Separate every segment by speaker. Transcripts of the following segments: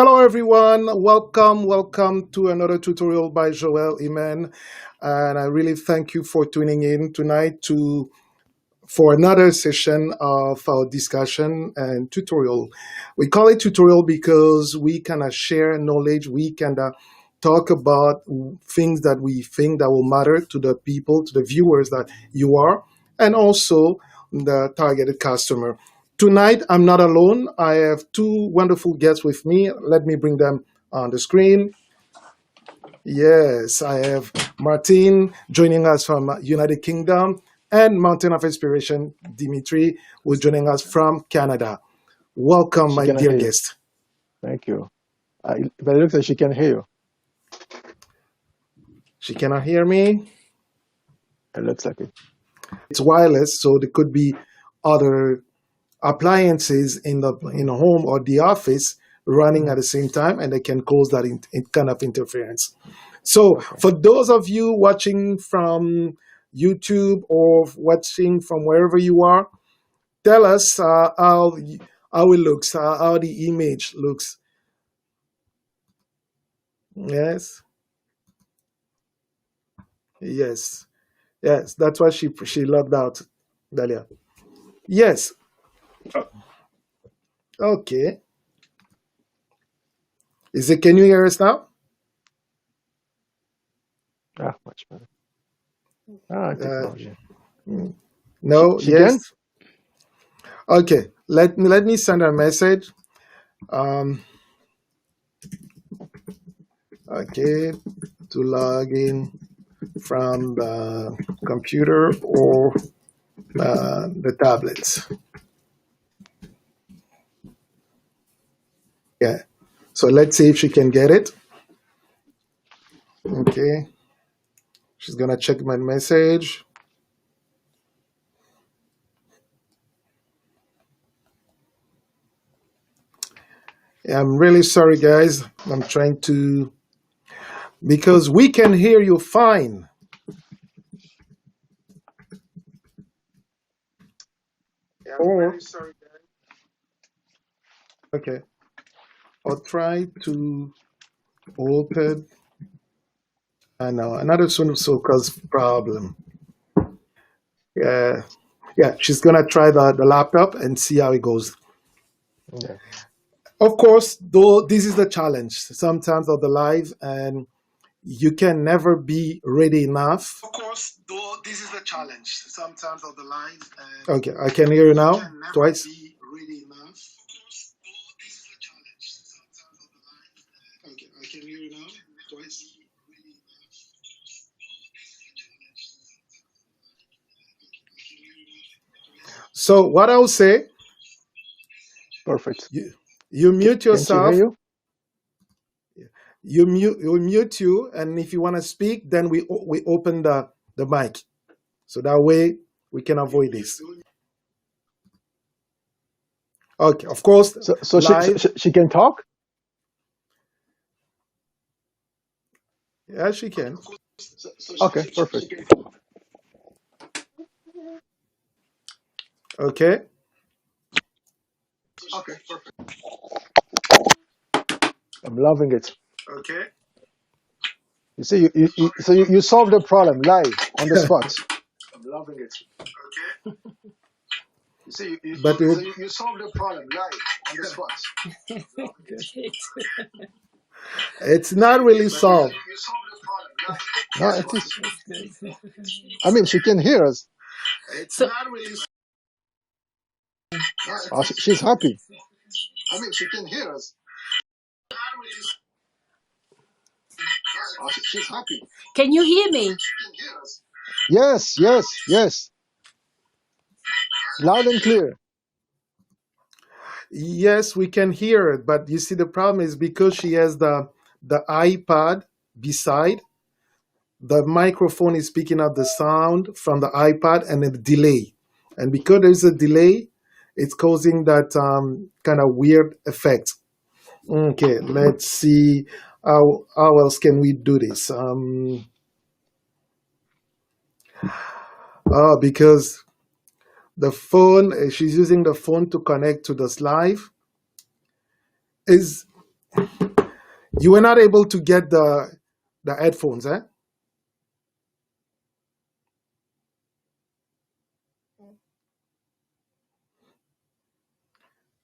Speaker 1: Hello, everyone. Welcome to another tutorial by Joel Iman. And I really thank you for tuning in tonight for another session of our discussion and tutorial. We call it tutorial because we kind of share knowledge. We kind of talk about things that we think that will matter to the people, to the viewers that you are, and also the targeted customer. Tonight, I'm not alone. I have two wonderful guests with me. Let me bring them on the screen. Yes, I have Martin joining us from United Kingdom and Mountain of Inspiration, Dimitri, who's joining us from Canada. Welcome,
Speaker 2: She
Speaker 1: my
Speaker 2: can
Speaker 1: dear
Speaker 2: hear you.
Speaker 1: guest.
Speaker 2: Thank you. But it looks like she can hear you.
Speaker 1: She cannot hear me.
Speaker 2: It looks like it.
Speaker 1: It's wireless, so there could be other appliances in the home or the office running at the same time, and they can cause that kind of interference. So
Speaker 2: Okay.
Speaker 1: for those of you watching from YouTube or watching from wherever you are, tell us how it looks, how the image looks. Yes, yes, yes. That's why she logged out, Dalia. Yes. Okay. Is it? Can you hear us now?
Speaker 2: Much better.
Speaker 1: Uh,
Speaker 2: Technology.
Speaker 1: no.
Speaker 2: She
Speaker 1: Yes.
Speaker 2: can?
Speaker 1: Okay. Let me send a message. Um. Okay. To log in from the computer or the tablets. Yeah. So let's see if she can get it. Okay. She's gonna check my message. Yeah, I'm really sorry, guys. I'm trying to because we can hear you fine. Yeah, I'm really sorry, guys. Okay. I'll try to open. I know another soon so cause problem. Yeah. Yeah, she's gonna try the laptop and see how it goes.
Speaker 2: Yeah.
Speaker 1: Of course, though this is the challenge sometimes of the life, and you can never be ready enough. Of course, though this is the challenge sometimes of the life. And okay, I can hear you now twice. Be ready enough. Of course, though this is the challenge sometimes of the life. Okay, I can hear you now twice. So what I'll say,
Speaker 2: Perfect.
Speaker 1: you mute
Speaker 2: Can she hear
Speaker 1: yourself.
Speaker 2: you?
Speaker 1: You mute you, and if you want to speak, then we open the mic, so that way we can avoid this. Okay, of course,
Speaker 2: So
Speaker 1: live.
Speaker 2: she can talk?
Speaker 1: Yeah, she can.
Speaker 2: Okay, perfect.
Speaker 1: Okay.
Speaker 2: Okay, perfect. I'm loving it.
Speaker 1: Okay.
Speaker 2: You see, you solved the problem live on the spot. I'm loving it.
Speaker 1: Okay.
Speaker 2: You see,
Speaker 1: But
Speaker 2: you solved the problem live on the spot.
Speaker 1: it's not really solved.
Speaker 2: You solved the problem live. No, it is. I mean, she can hear us.
Speaker 1: It's not really.
Speaker 2: She's happy. I mean, she can hear us. She's happy.
Speaker 3: Can you hear me?
Speaker 2: Yes, yes, yes. Loud and clear.
Speaker 1: Yes, we can hear it, but you see, the problem is because she has the iPad beside. The microphone is picking up the sound from the iPad and a delay. And because there's a delay, it's causing that kind of weird effect. Okay, let's see how else can we do this. Because the phone, she's using the phone to connect to this live. Is You were not able to get the headphones, eh?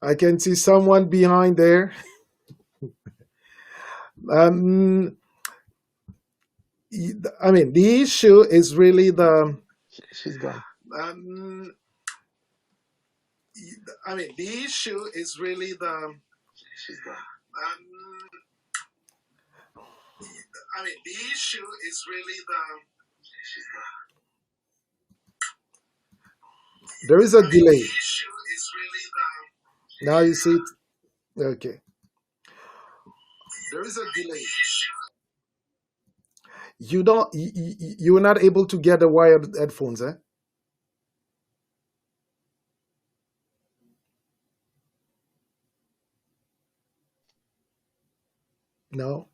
Speaker 1: I can see someone behind there. Um, I mean, the issue is really the.
Speaker 2: She's gone.
Speaker 1: Um, I mean, the issue is really the.
Speaker 2: She's gone.
Speaker 1: I mean, the issue is really the. There is a delay. The issue is really the. Now you see it. Okay. There is a delay. You don't. You were not able to get the wired headphones, eh? No.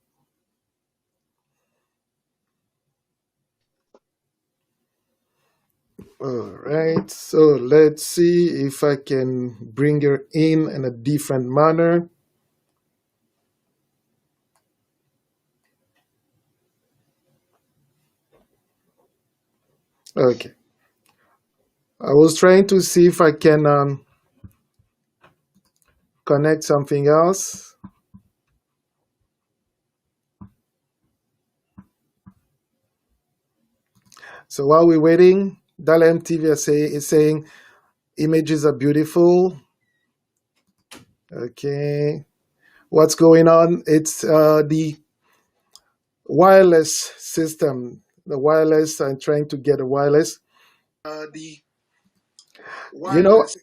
Speaker 1: All right. So let's see if I can bring her in a different manner. Okay. I was trying to see if I can connect something else. So while we're waiting, Dala MTV is saying images are beautiful. Okay. What's going on? It's the wireless system. The wireless, I'm trying to get a wireless. The you know, wireless.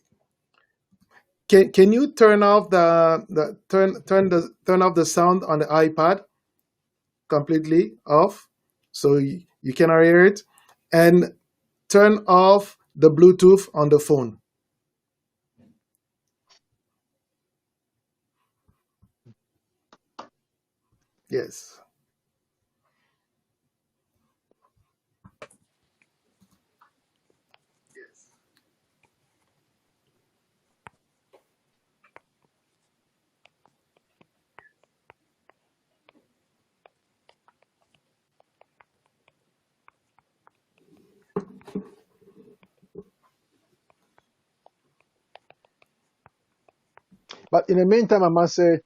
Speaker 1: Can you turn off the turn off the sound on the iPad completely off so you cannot hear it, and turn off the Bluetooth on the phone. Yes.
Speaker 2: But in the meantime, I must say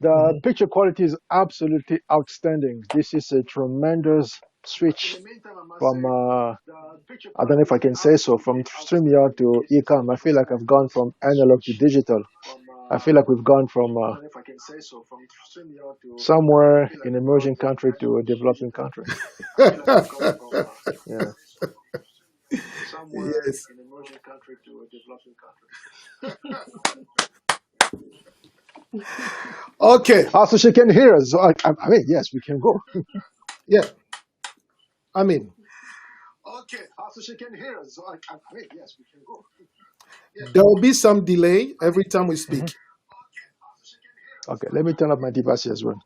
Speaker 2: the
Speaker 1: Mhm.
Speaker 2: picture quality is absolutely outstanding. This is a tremendous switch from, I don't know if I can say so, from StreamYard to Ecom. I feel like I've gone from analog to digital. I feel like we've gone from somewhere in emerging country to a developing country. Yeah.
Speaker 1: Yes. Okay.
Speaker 2: Also, she can hear us. So I mean, yes, we can go.
Speaker 1: Yeah. I mean,
Speaker 2: Also, she can hear us. So I mean, yes, we can go.
Speaker 1: there will be some delay every time we
Speaker 2: Mhm.
Speaker 1: speak.
Speaker 2: Okay, let me turn up my device as well.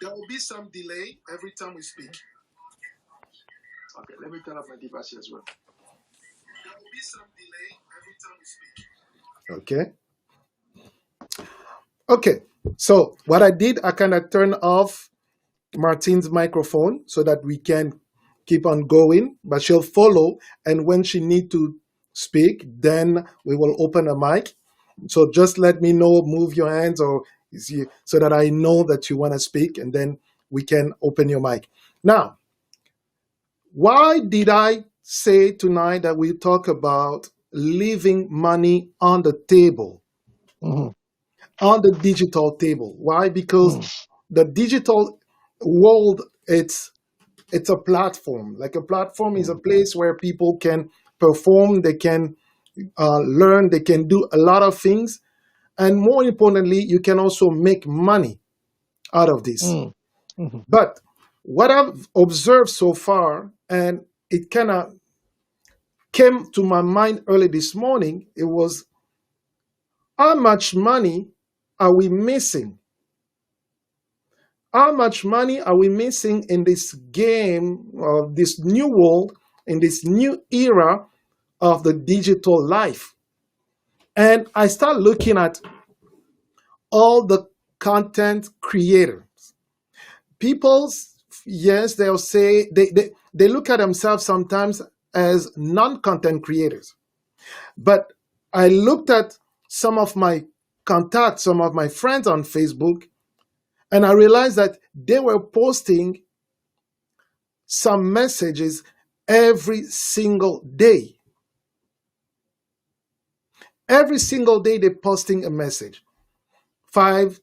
Speaker 1: There will be some delay every time we speak.
Speaker 2: Okay, let me turn up my device as well.
Speaker 1: There will be some delay every time we speak. Okay. Okay. So what I did, I kind of turned off Martine's microphone so that we can keep on going, but she'll follow. And when she need to speak, then we will open a mic. So just let me know, move your hands or so that I know that you want to speak, and then we can open your mic. Now, why did I say tonight that we talk about leaving money on the table,
Speaker 2: Mhm.
Speaker 1: on the digital table? Why? Because
Speaker 2: Mhm.
Speaker 1: the digital world, it's a platform. Like a platform is a
Speaker 2: Mhm.
Speaker 1: place where people can perform, they can learn, they can do a lot of things, and more importantly, you can also make money out of this.
Speaker 2: Mhm. Mhm.
Speaker 1: But what I've observed so far, and it kind of came to my mind early this morning, it was how much money are we missing? How much money are we missing in this game of this new world, in this new era of the digital life? And I start looking at all the content creator. People, yes, they'll say they look at themselves sometimes as non-content creators. But I looked at some of my contacts, some of my friends on Facebook, and I realized that they were posting some messages every single day. Every single day they're posting a message. Five,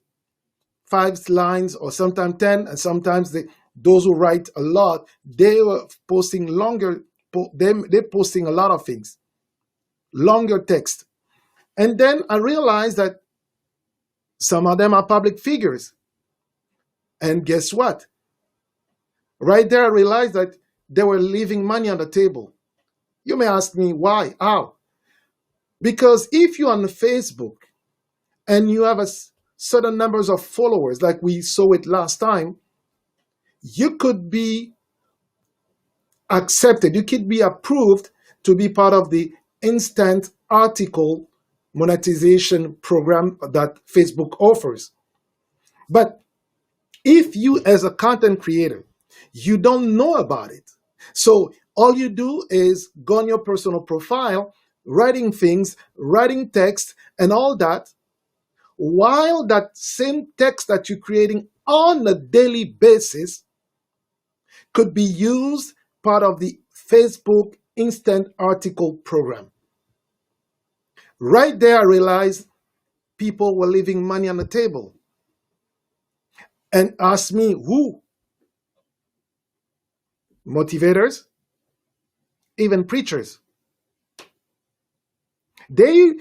Speaker 1: five lines, or sometimes 10, and sometimes those who write a lot, they were posting longer, they're posting a lot of things, longer text. And then I realized that some of them are public figures. And guess what? Right there, I realized that they were leaving money on the table. You may ask me why, how? Because if you're on Facebook and you have a certain numbers of followers, like we saw it last time, you could be accepted, you could be approved to be part of the instant article monetization program that Facebook offers. But if you, as a content creator, you don't know about it, so all you do is go on your personal profile, writing things, writing text, and all that, while that same text that you're creating on a daily basis could be used part of the Facebook instant article program. Right there, I realized people were leaving money on the table and asked me who? Motivators, even preachers. They,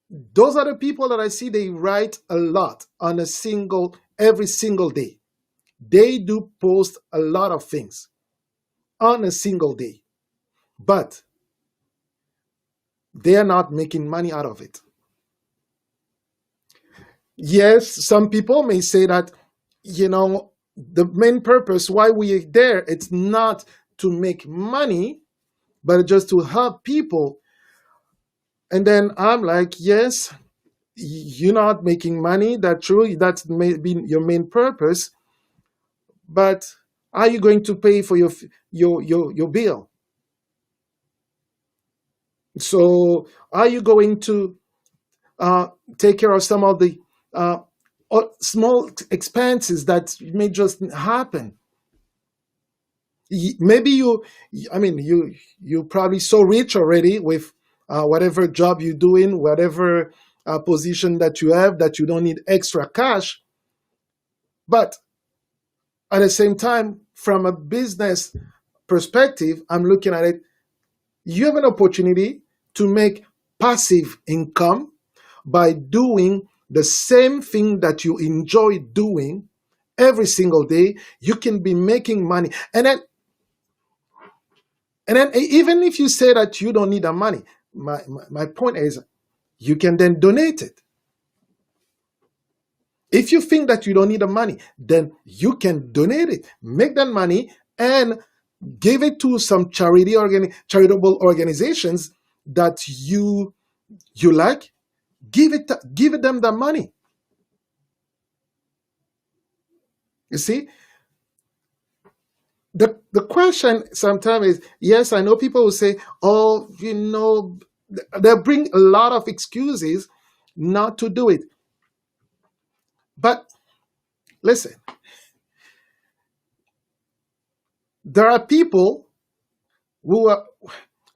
Speaker 1: those are the people that I see, they write a lot on every single day. They do post a lot of things on a single day, but they are not making money out of it. Yes, some people may say that, the main purpose why we're there, it's not to make money, but just to help people. And then I'm like, yes, you're not making money. That's true. That's maybe your main purpose. But are you going to pay for your bill? So are you going to take care of some of the uh, small expenses that may just happen? Maybe you probably so rich already with whatever job you're doing, whatever position that you have, that you don't need extra cash. But at the same time, from a business perspective, I'm looking at it. You have an opportunity to make passive income by doing the same thing that you enjoy doing every single day. You can be making money. And then even if you say that you don't need the money, my point is you can then donate it. If you think that you don't need the money, then you can donate it, make that money, and give it to some charitable organizations that you like. Give them the money. You see, the question sometimes is, yes, I know people will say, oh, they bring a lot of excuses not to do it. But listen, there are people who are,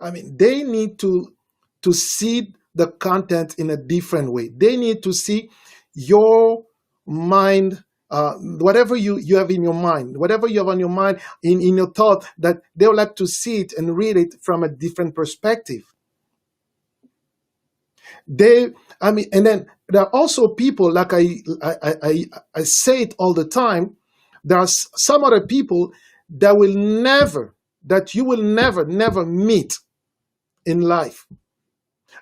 Speaker 1: they need to see the content in a different way. They need to see your mind, whatever you have in your mind, whatever you have on your mind, in your thought, that they would like to see it and read it from a different perspective. And then there are also people, like I say it all the time. There are some other people that you will never meet in life.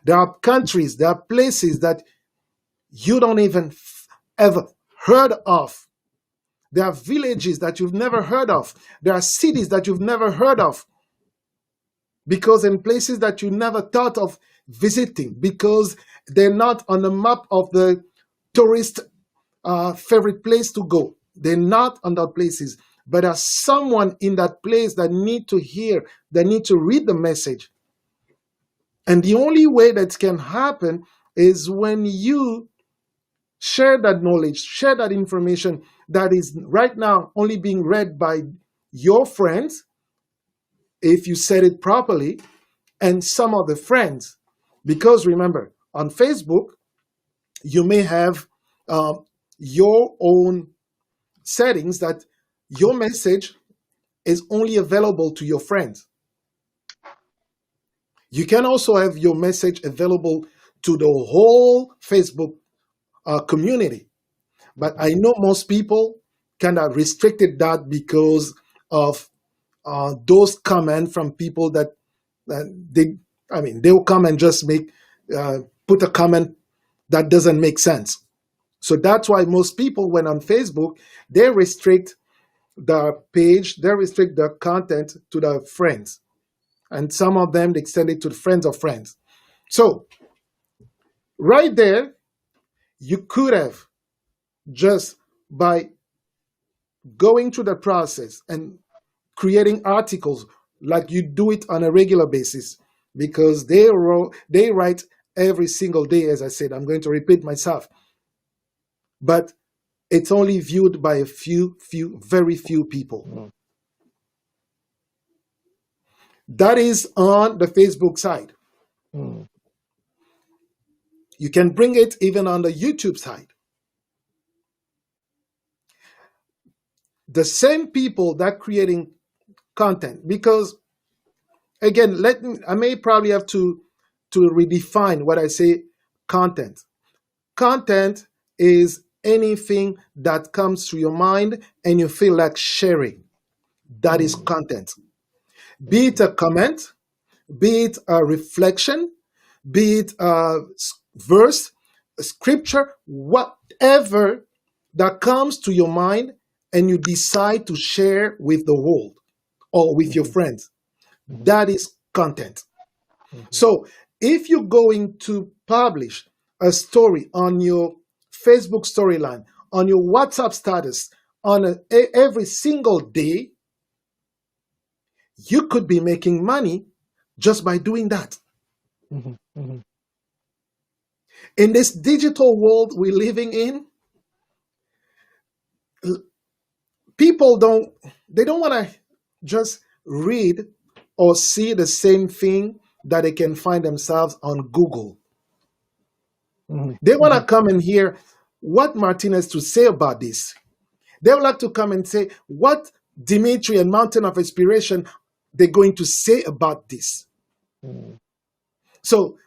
Speaker 1: There are countries, there are places that you don't even ever heard of. There are villages that you've never heard of. There are cities that you've never heard of. Because in places that you never thought of visiting, because they're not on the map of the tourist favorite place to go. They're not on that places, but there's someone in that place that need to hear, that need to read the message. And the only way that can happen is when you share that knowledge, share that information that is right now only being read by your friends, if you said it properly, and some of the friends. Because remember, on Facebook, you may have your own settings that your message is only available to your friends. You can also have your message available to the whole Facebook community. But I know most people kind of restricted that because of those comments from people that they'll come and just put a comment that doesn't make sense. So that's why most people, when on Facebook, they restrict the page, they restrict the content to the friends. And some of them, they extend it to the friends of friends. So right there, you could have just by going through the process and creating articles like you do it on a regular basis, because they write every single day. As I said, I'm going to repeat myself, but it's only viewed by a very few people. That is on the Facebook side. You can bring it even on the YouTube side. The same people that creating content, because again, I may probably have to redefine what I say content. Content is anything that comes to your mind and you feel like sharing. That is content. Be it a comment, be it a reflection, be it a verse, a scripture, whatever that comes to your mind and you decide to share with the world or with your friends. That is content. So if you're going to publish a story on your Facebook storyline, on your WhatsApp status, on every single day, you could be making money just by doing that. In this digital world we're living in, people don't want to just read or see the same thing that they can find themselves on Google. They want to come and hear what Martin has to say about this. They would like to come and say what Dimitri and Mountain of Inspiration they're going to say about this. So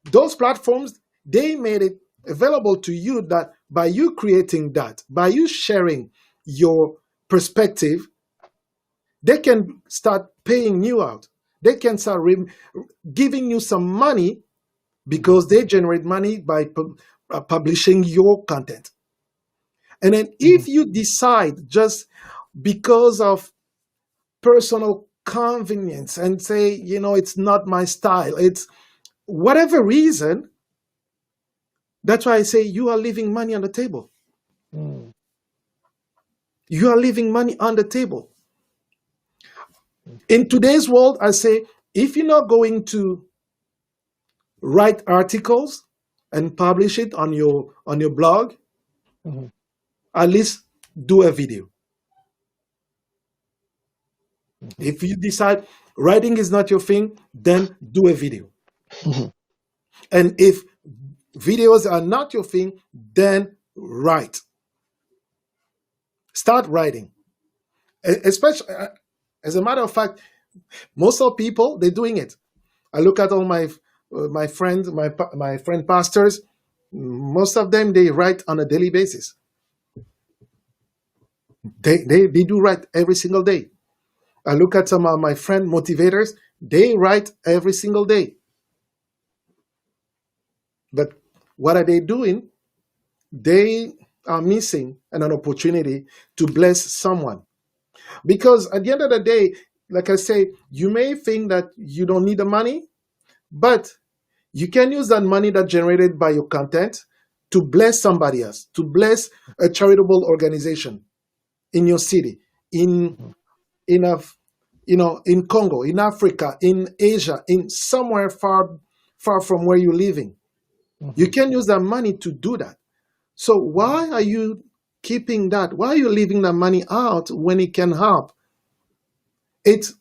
Speaker 1: those platforms, they made it available to you that by you creating that, by you sharing your perspective, they can start paying you out. They can start giving you some money because they generate money by publishing your content. And then if you decide just because of personal convenience and say, it's not my style, it's whatever reason, that's why I say you are leaving money on the table. You are leaving money on the table. In today's world, I say, if you're not going to write articles and publish it on your blog, at least do a video. If you decide writing is not your thing, then do a video. And if videos are not your thing, then write. Start writing. Especially, as a matter of fact, most of people, they're doing it. I look at all my friends, my friend pastors. Most of them, they write on a daily basis. They do write every single day. I look at some of my friend motivators. They write every single day. But what are they doing? They are missing an opportunity to bless someone. Because at the end of the day, like I say, you may think that you don't need the money, but you can use that money that's generated by your content to bless somebody else, to bless a charitable organization in your city, in
Speaker 2: Mhm.
Speaker 1: in a in Congo, in Africa, in Asia, in somewhere far from where you're living. You
Speaker 2: Mhm.
Speaker 1: can use that money to do that. So why are you keeping that? Why are you leaving that money out when it can help? It's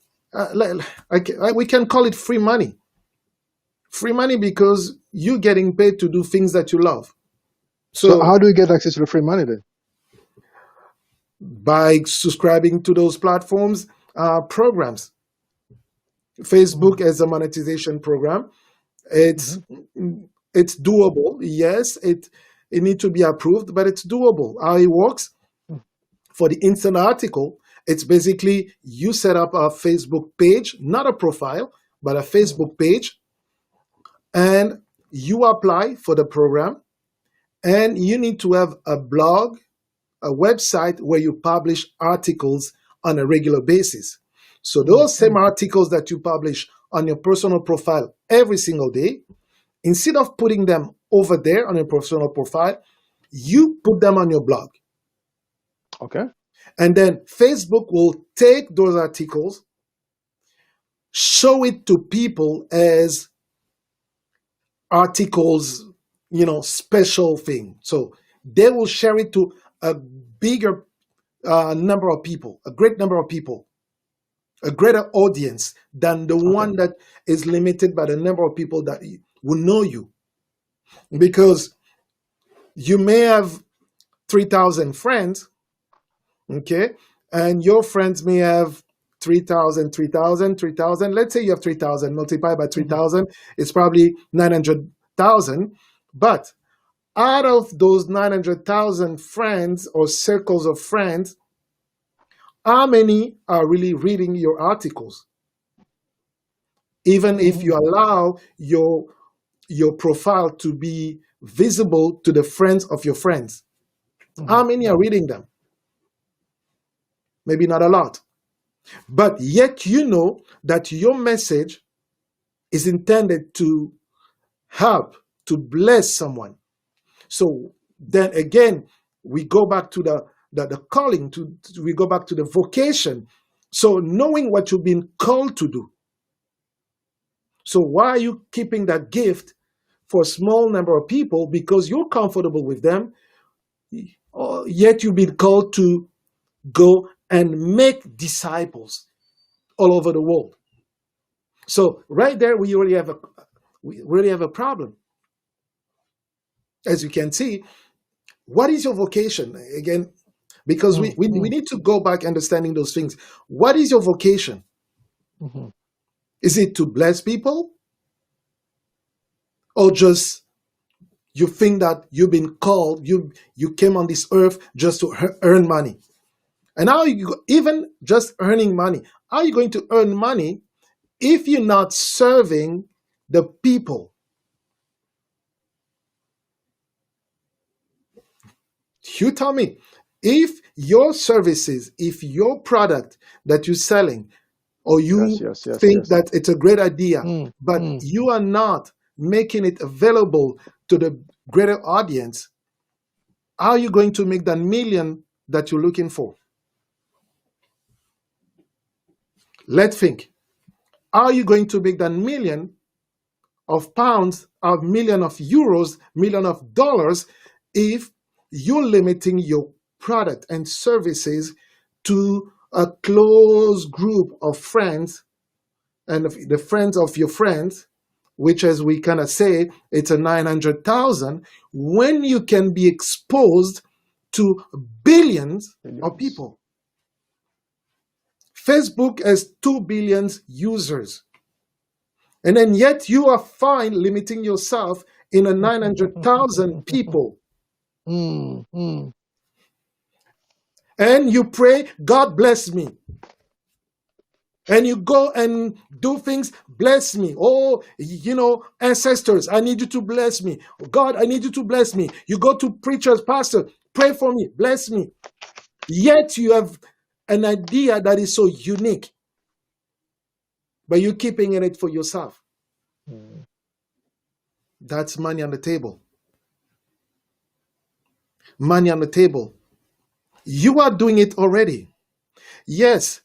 Speaker 1: we can call it free money. Free money because you're getting paid to do things that you love.
Speaker 2: So
Speaker 1: So
Speaker 2: how do we get access to the free money then?
Speaker 1: by subscribing to those platforms, programs, Facebook
Speaker 2: Mhm.
Speaker 1: as a monetization program, it's
Speaker 2: Mhm.
Speaker 1: it's doable. Yes, it needs to be approved, but it's doable. How it works for the instant article, it's basically you set up a Facebook page, not a profile, but a
Speaker 2: Mhm.
Speaker 1: Facebook page, and you apply for the program, and you need to have a blog, a website where you publish articles on a regular basis. So
Speaker 2: Mhm.
Speaker 1: those same articles that you publish on your personal profile every single day, instead of putting them over there on your personal profile, you put them on your blog.
Speaker 2: Okay.
Speaker 1: And then Facebook will take those articles, show it to people as articles, special thing. So they will share it to a bigger number of people, a great number of people, a greater audience than the
Speaker 2: Okay.
Speaker 1: one that is limited by the number of people that will know you. Because you may have 3,000 friends, okay, and your friends may have 3,000, 3,000, 3,000. Let's say you have 3,000 multiplied by
Speaker 2: Mhm.
Speaker 1: 3,000, it's probably 900,000. But out of those 900,000 friends or circles of friends, how many are really reading your articles? Even if you
Speaker 2: Mhm.
Speaker 1: allow your profile to be visible to the friends of your friends, how
Speaker 2: Mhm.
Speaker 1: many are
Speaker 2: Mhm.
Speaker 1: reading them? Maybe not a lot. But yet you know that your message is intended to help, to bless someone. So then again, we go back to the calling, we go back to the vocation. So knowing what you've been called to do. So why are you keeping that gift for a small number of people because you're comfortable with them, yet you've been called to go and make disciples all over the world. So right there, we really have a problem. As you can see, what is your vocation? Again, because we,
Speaker 2: Mhm.
Speaker 1: we, we
Speaker 2: Mhm.
Speaker 1: need to go back understanding those things. What is your vocation?
Speaker 2: Mhm.
Speaker 1: Is it to bless people, or just you think that you've been called, you came on this earth just to earn money? And how you even just earning money? How are you going to earn money if you're not serving the people? You tell me. If your services, if your product that you're selling, or
Speaker 2: Yes.
Speaker 1: you
Speaker 2: Yes. Yes.
Speaker 1: think
Speaker 2: Yes.
Speaker 1: that it's a great idea,
Speaker 2: Mm.
Speaker 1: but
Speaker 2: Mm.
Speaker 1: you are not making it available to the greater audience, how are you going to make that million that you're looking for? Let's think. How are you going to make that million of pounds, a million of euros, million of dollars, if you're limiting your product and services to a close group of friends and the friends of your friends, which, as we kind of say, it's a 900,000, when you can be exposed to billions of
Speaker 2: Millions.
Speaker 1: people? Facebook has 2 billion users. And then yet you are fine limiting yourself in a 900,000 people.
Speaker 2: Mm. Mm.
Speaker 1: And you pray, God bless me. And you go and do things, bless me. Oh, ancestors, I need you to bless me. God, I need you to bless me. You go to preachers, pastor, pray for me, bless me. Yet you have an idea that is so unique, but you're keeping it for yourself.
Speaker 2: Mm.
Speaker 1: That's money on the table. money on the table. You are doing it already. Yes,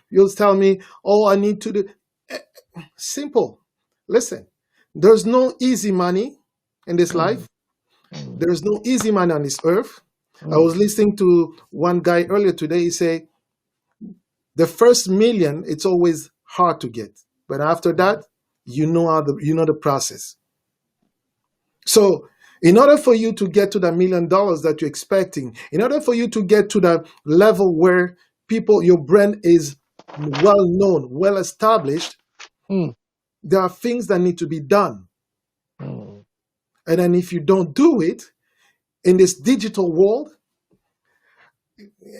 Speaker 1: you'll tell me, oh, I need to do. Simple. Listen, there's no easy money in this
Speaker 2: Mm,
Speaker 1: life.
Speaker 2: mm,
Speaker 1: There's no easy money on this earth. I
Speaker 2: mm,
Speaker 1: was listening to one guy earlier today. He said, the first million, it's always hard to get. But after that, you know the process. So in order for you to get to the $1 million that you're expecting, in order for you to get to the level where your brand is well known, well established,
Speaker 2: mm,
Speaker 1: there are things that need to be done.
Speaker 2: mm,
Speaker 1: And then if you don't do it in this digital world,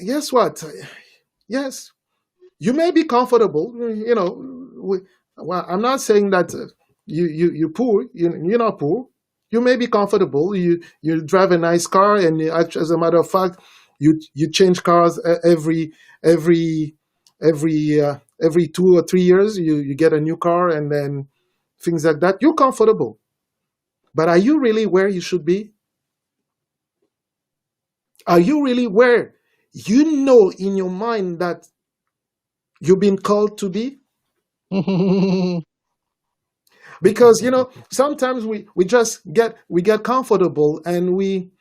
Speaker 1: guess what? Yes, you may be comfortable. Well, I'm not saying that you're poor. You're not poor. You may be comfortable. You drive a nice car, and as a matter of fact, you change cars every every 2 or 3 years. You get a new car, and then things like that. You're comfortable, but are you really where you should be? Are you really where you know in your mind that you've been called to be?
Speaker 2: mm.
Speaker 1: Because sometimes we get comfortable, and we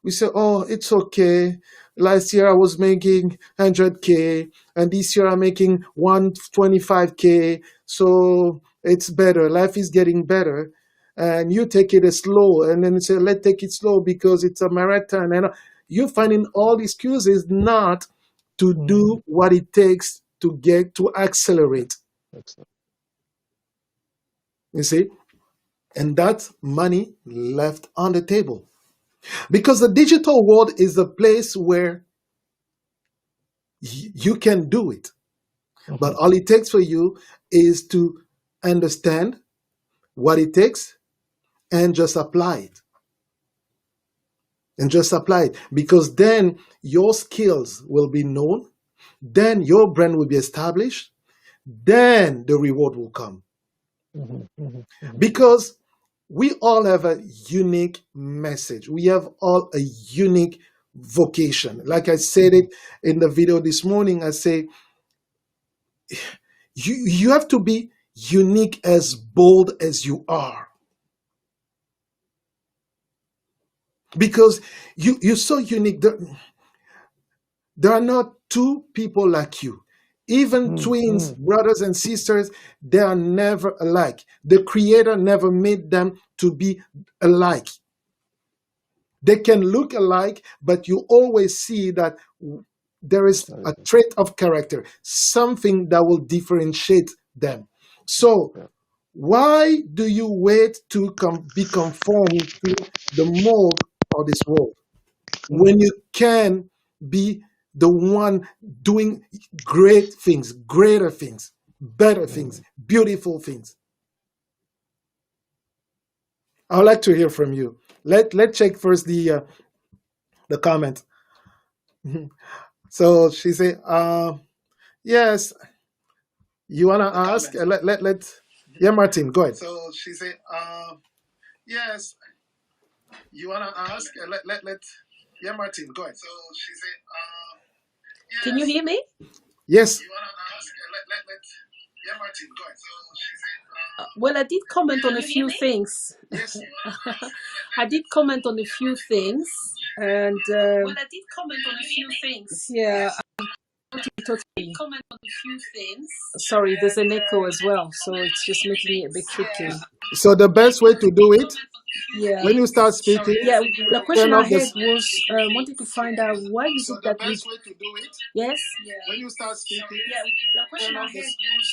Speaker 1: say, oh, it's okay. Last year I was making 100K, and this year I'm making 125K, so it's better, life is getting better. And you take it as slow, and then you say, let's take it slow because it's a marathon, and you're finding all excuses not to
Speaker 2: Mm.
Speaker 1: do what it takes to accelerate.
Speaker 2: Excellent.
Speaker 1: You see, and that's money left on the table. Because the digital world is the place where you can do it. But
Speaker 2: Mhm,
Speaker 1: all it takes for you is to understand what it takes and just apply it. And just apply it. Because then your skills will be known, then your brand will be established, then the reward will come.
Speaker 2: mhm, mhm, mhm,
Speaker 1: Because we all have a unique message. We have all a unique vocation. Like I said
Speaker 2: mhm,
Speaker 1: it in the video this morning, I say you have to be unique, as bold as you are, because you're so unique. There are not two people like you. Even
Speaker 2: mm,
Speaker 1: twins,
Speaker 2: mm.
Speaker 1: brothers and sisters, they are never alike. The creator never made them to be alike. They can look alike, but you always see that there is a
Speaker 2: Personality.
Speaker 1: trait of character, something that will differentiate them. So,
Speaker 2: Yeah.
Speaker 1: why do you wait to be conformed to the mold of this world when
Speaker 2: Mm,
Speaker 1: you can be the one doing great things, greater things, better things,
Speaker 2: mm.
Speaker 1: beautiful things? I'd like to hear from you. Let's check first the comment. So she said, yes, you wanna ask? Yeah, Martin, go ahead. So she said, yes, you wanna ask? Yeah, Martin, go ahead. So she said,
Speaker 3: Can you
Speaker 1: yes,
Speaker 3: hear me?
Speaker 1: yes. You wanna ask? Yeah, Martin, go ahead. So she said,
Speaker 3: Well, I did comment on a
Speaker 1: can you hear
Speaker 3: few
Speaker 1: me?
Speaker 3: things.
Speaker 1: Yes, you wanna ask?
Speaker 3: I did comment on a few things, and
Speaker 1: Well, I did comment on a few things.
Speaker 3: yeah,
Speaker 1: Yes,
Speaker 3: I
Speaker 1: I did
Speaker 3: totally.
Speaker 1: comment on a few things.
Speaker 3: Sorry, there's an echo as well, so it's just making it a bit tricky.
Speaker 1: so the best way to do it,
Speaker 3: Yeah,
Speaker 1: when you start speaking,
Speaker 3: yeah. The
Speaker 1: turn
Speaker 3: question I
Speaker 1: off
Speaker 3: had was wanted to find out why is
Speaker 1: So
Speaker 3: it
Speaker 1: the
Speaker 3: that we
Speaker 1: best way to do it,
Speaker 3: yes
Speaker 1: when you start speaking,
Speaker 3: yeah. The question
Speaker 1: turn
Speaker 3: I
Speaker 1: off
Speaker 3: had was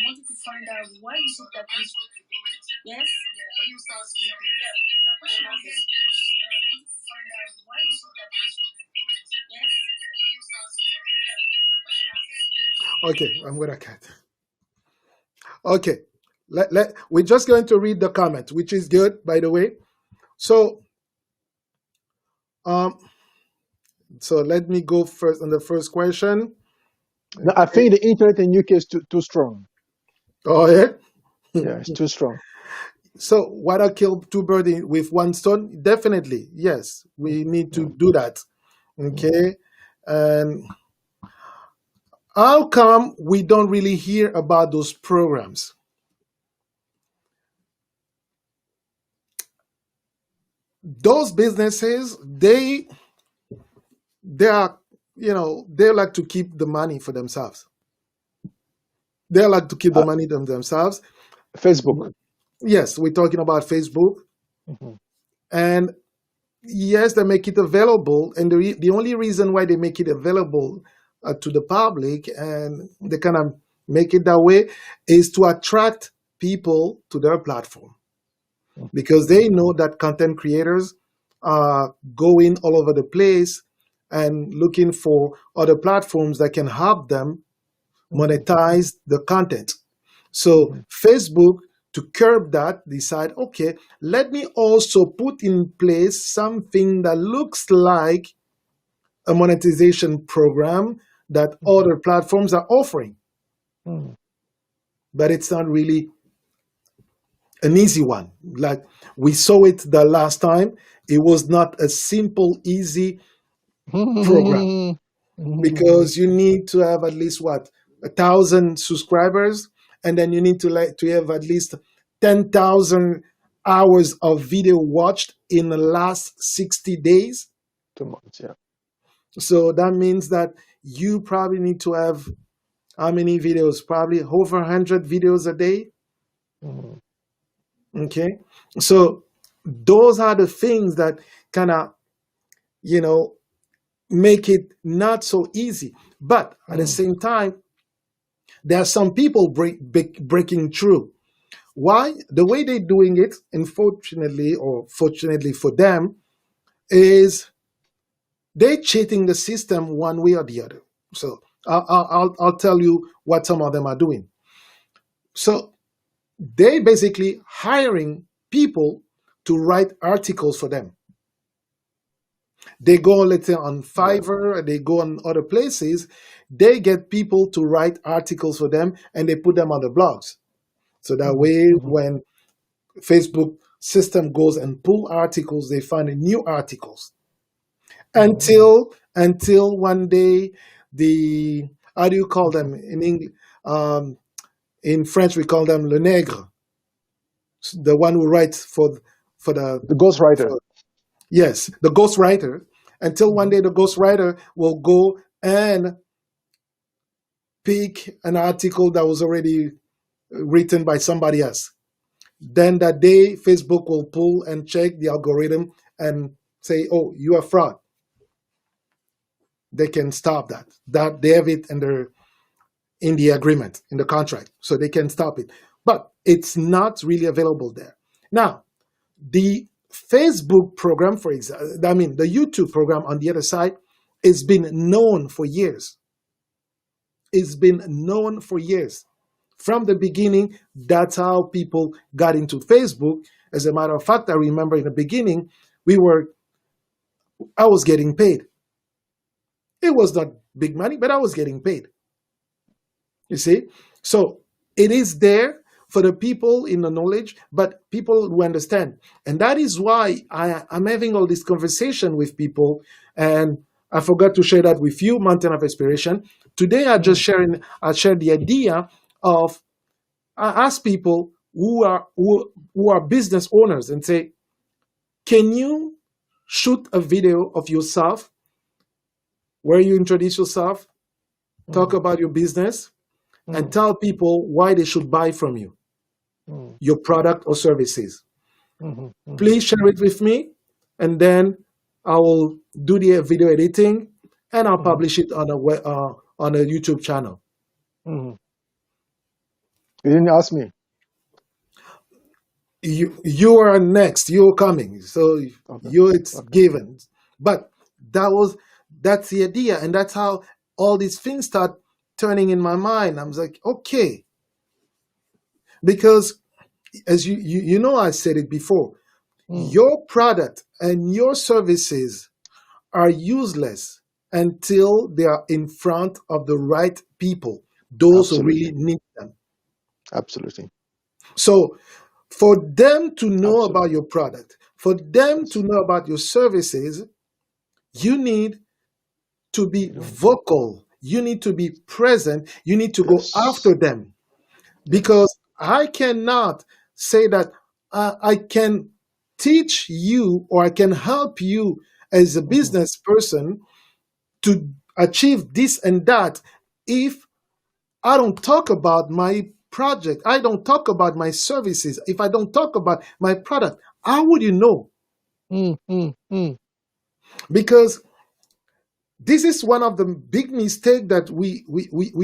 Speaker 3: wanted to find out why is it that we yes
Speaker 1: when you start speaking,
Speaker 3: the question I had was wanted to find out why is it that we yes
Speaker 1: okay, I'm gonna cut. Okay, we're just going to read the comment, which is good, by the way. So, um, so let me go first on the first question.
Speaker 2: No, I
Speaker 1: Okay.
Speaker 2: think the internet in UK is too strong.
Speaker 1: Oh yeah.
Speaker 2: Yeah, it's too strong.
Speaker 1: So why not kill two birds with one stone? Definitely, yes, we need to
Speaker 2: mm,
Speaker 1: do that.
Speaker 2: mm.
Speaker 1: Okay, and how come we don't really hear about those programs? Those businesses, they are, they like to keep the money for themselves. They like to keep the
Speaker 2: Uh,
Speaker 1: money themselves.
Speaker 2: Facebook.
Speaker 1: Yes, we're talking about Facebook,
Speaker 2: Mhm,
Speaker 1: and yes, they make it available, and the only reason why they make it available to the public, and they kind of make it that way, is to attract people to their platform,
Speaker 2: mhm,
Speaker 1: because they know that content creators are going all over the place and looking for other platforms that can help them
Speaker 2: mhm,
Speaker 1: monetize the content. So
Speaker 2: mhm,
Speaker 1: Facebook, to curb that, decide, okay, let me also put in place something that looks like a monetization program that
Speaker 2: mhm,
Speaker 1: other platforms are offering,
Speaker 2: mhm,
Speaker 1: but it's not really an easy one. Like we saw it the last time, it was not a simple, easy program,
Speaker 2: mhm, mhm,
Speaker 1: because you need to have at least what, 1,000 subscribers, and then you need to have at least 10,000 hours of video watched in the last 60 days.
Speaker 2: 2 months. Yeah.
Speaker 1: So that means that you probably need to have how many videos? Probably over 100 videos a day.
Speaker 2: Mhm,
Speaker 1: Okay, so those are the things that kind of, you know make it not so easy, but at the
Speaker 2: mhm,
Speaker 1: same time there are some people breaking through. Why? The way they're doing it, unfortunately or fortunately for them, is they're cheating the system one way or the other. So I'll tell you what some of them are doing. So they basically hiring people to write articles for them. They go, let's say, on
Speaker 2: yeah.
Speaker 1: Fiverr, they go on other places, they get people to write articles for them and they put them on the blogs. So that
Speaker 2: Mhm,
Speaker 1: way,
Speaker 2: mhm,
Speaker 1: when Facebook system goes and pull articles, they find new articles.
Speaker 2: mhm,
Speaker 1: Until one day, the how do you call them in English? Um, in French, we call them le nègre, the one who writes for the
Speaker 2: The ghostwriter.
Speaker 1: for yes, the ghostwriter. Until one
Speaker 2: Mhm,
Speaker 1: day, the ghostwriter will go and pick an article that was already written by somebody else. Then that day, Facebook will pull and check the algorithm and say, "Oh, you are fraud." They can stop that. That they have it in the agreement, in the contract, so they can stop it. But it's not really available there. Now, the Facebook program, for example, I mean the YouTube program on the other side, it's been known for years. It's been known for years. From the beginning, that's how people got into Facebook. As a matter of fact, I remember in the beginning, we were I was getting paid. It was not big money, but I was getting paid. You see? So it is there for the people in the knowledge, but people who understand. And that is why I'm having all this conversation with people. And I forgot to share that with you, Mountain of Inspiration. Today
Speaker 2: mhm,
Speaker 1: I shared the idea of I ask people who are business owners and say, can you shoot a video of yourself where you introduce yourself, talk
Speaker 2: mhm,
Speaker 1: about your business, and
Speaker 2: mhm,
Speaker 1: tell people why they should buy from you,
Speaker 2: mhm,
Speaker 1: your product or services.
Speaker 2: mhm, mhm,
Speaker 1: Please share it with me, and then I will do the video editing and I'll
Speaker 2: mhm,
Speaker 1: publish it on a YouTube channel.
Speaker 2: mhm. You didn't ask me.
Speaker 1: You are next. You're coming, so
Speaker 2: Okay.
Speaker 1: you it's
Speaker 2: Okay.
Speaker 1: given. But that's the idea, and that's how all these things start turning in my mind. I was like, okay, because as you know, I said it before.
Speaker 2: Mm,
Speaker 1: Your product and your services are useless until they are in front of the right people, those who really
Speaker 2: absolutely.
Speaker 1: need them.
Speaker 2: Absolutely.
Speaker 1: So, For them to know about
Speaker 2: Absolutely.
Speaker 1: your product, for them to
Speaker 2: Yes.
Speaker 1: know about your services, you need to be
Speaker 2: You know.
Speaker 1: vocal. You need to be present. You need to go
Speaker 2: Yes.
Speaker 1: after them, because
Speaker 2: Yes.
Speaker 1: I cannot say that I can teach you or I can help you as a
Speaker 2: Mm-hmm.
Speaker 1: business person to achieve this and that if I don't talk about my project, I don't talk about my services, if I don't talk about my product. How would you know?
Speaker 2: Mm, mm, mm,
Speaker 1: Because this is one of the big mistake that we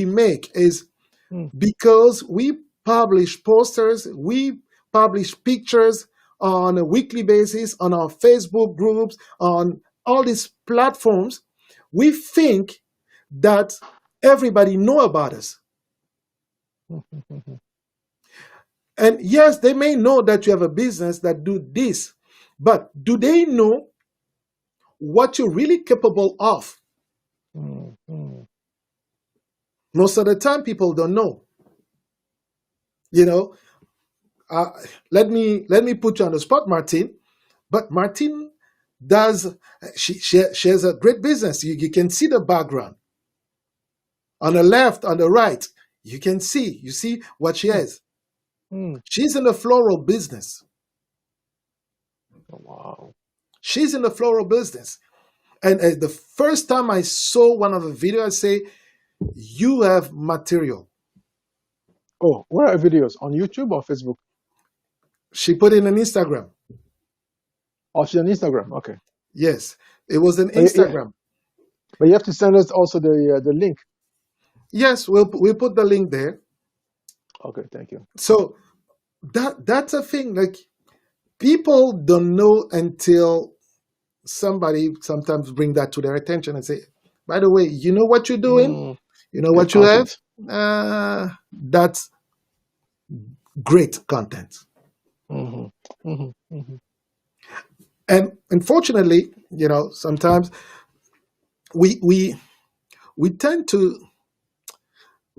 Speaker 1: make is
Speaker 2: mm,
Speaker 1: because we publish posters, we publish pictures on a weekly basis on our Facebook groups, on all these platforms, we think that everybody know about us.
Speaker 2: mm, mm, mm,
Speaker 1: And yes, they may know that you have a business that do this, but do they know what you're really capable of?
Speaker 2: mm, mm.
Speaker 1: Most of the time, people don't know. You know, uh, let me put you on the spot, Martin. But Martin does she has a great business. You can see the background on the left, on the right. You see what she
Speaker 2: Mm,
Speaker 1: has.
Speaker 2: mm.
Speaker 1: She's in the floral business.
Speaker 2: Wow.
Speaker 1: She's in the floral business. And the first time I saw one of the videos, I say, "You have material."
Speaker 2: Oh, where are videos? On YouTube or Facebook?
Speaker 1: She put it on Instagram.
Speaker 2: Oh, she's on Instagram. Okay.
Speaker 1: Yes, it was an
Speaker 2: Yeah,
Speaker 1: Instagram.
Speaker 2: but you have to send us also the link.
Speaker 1: Yes, we'll put the link there.
Speaker 2: Okay, thank you.
Speaker 1: So that's a thing. Like, people don't know until somebody sometimes bring that to their attention and say, "By the way, you know what you're doing?
Speaker 2: Mm,
Speaker 1: You know
Speaker 2: good
Speaker 1: what you have?
Speaker 2: content.
Speaker 1: That's great content."
Speaker 2: Mm-hmm. Mm-hmm. Mm-hmm.
Speaker 1: And unfortunately, sometimes we we we tend to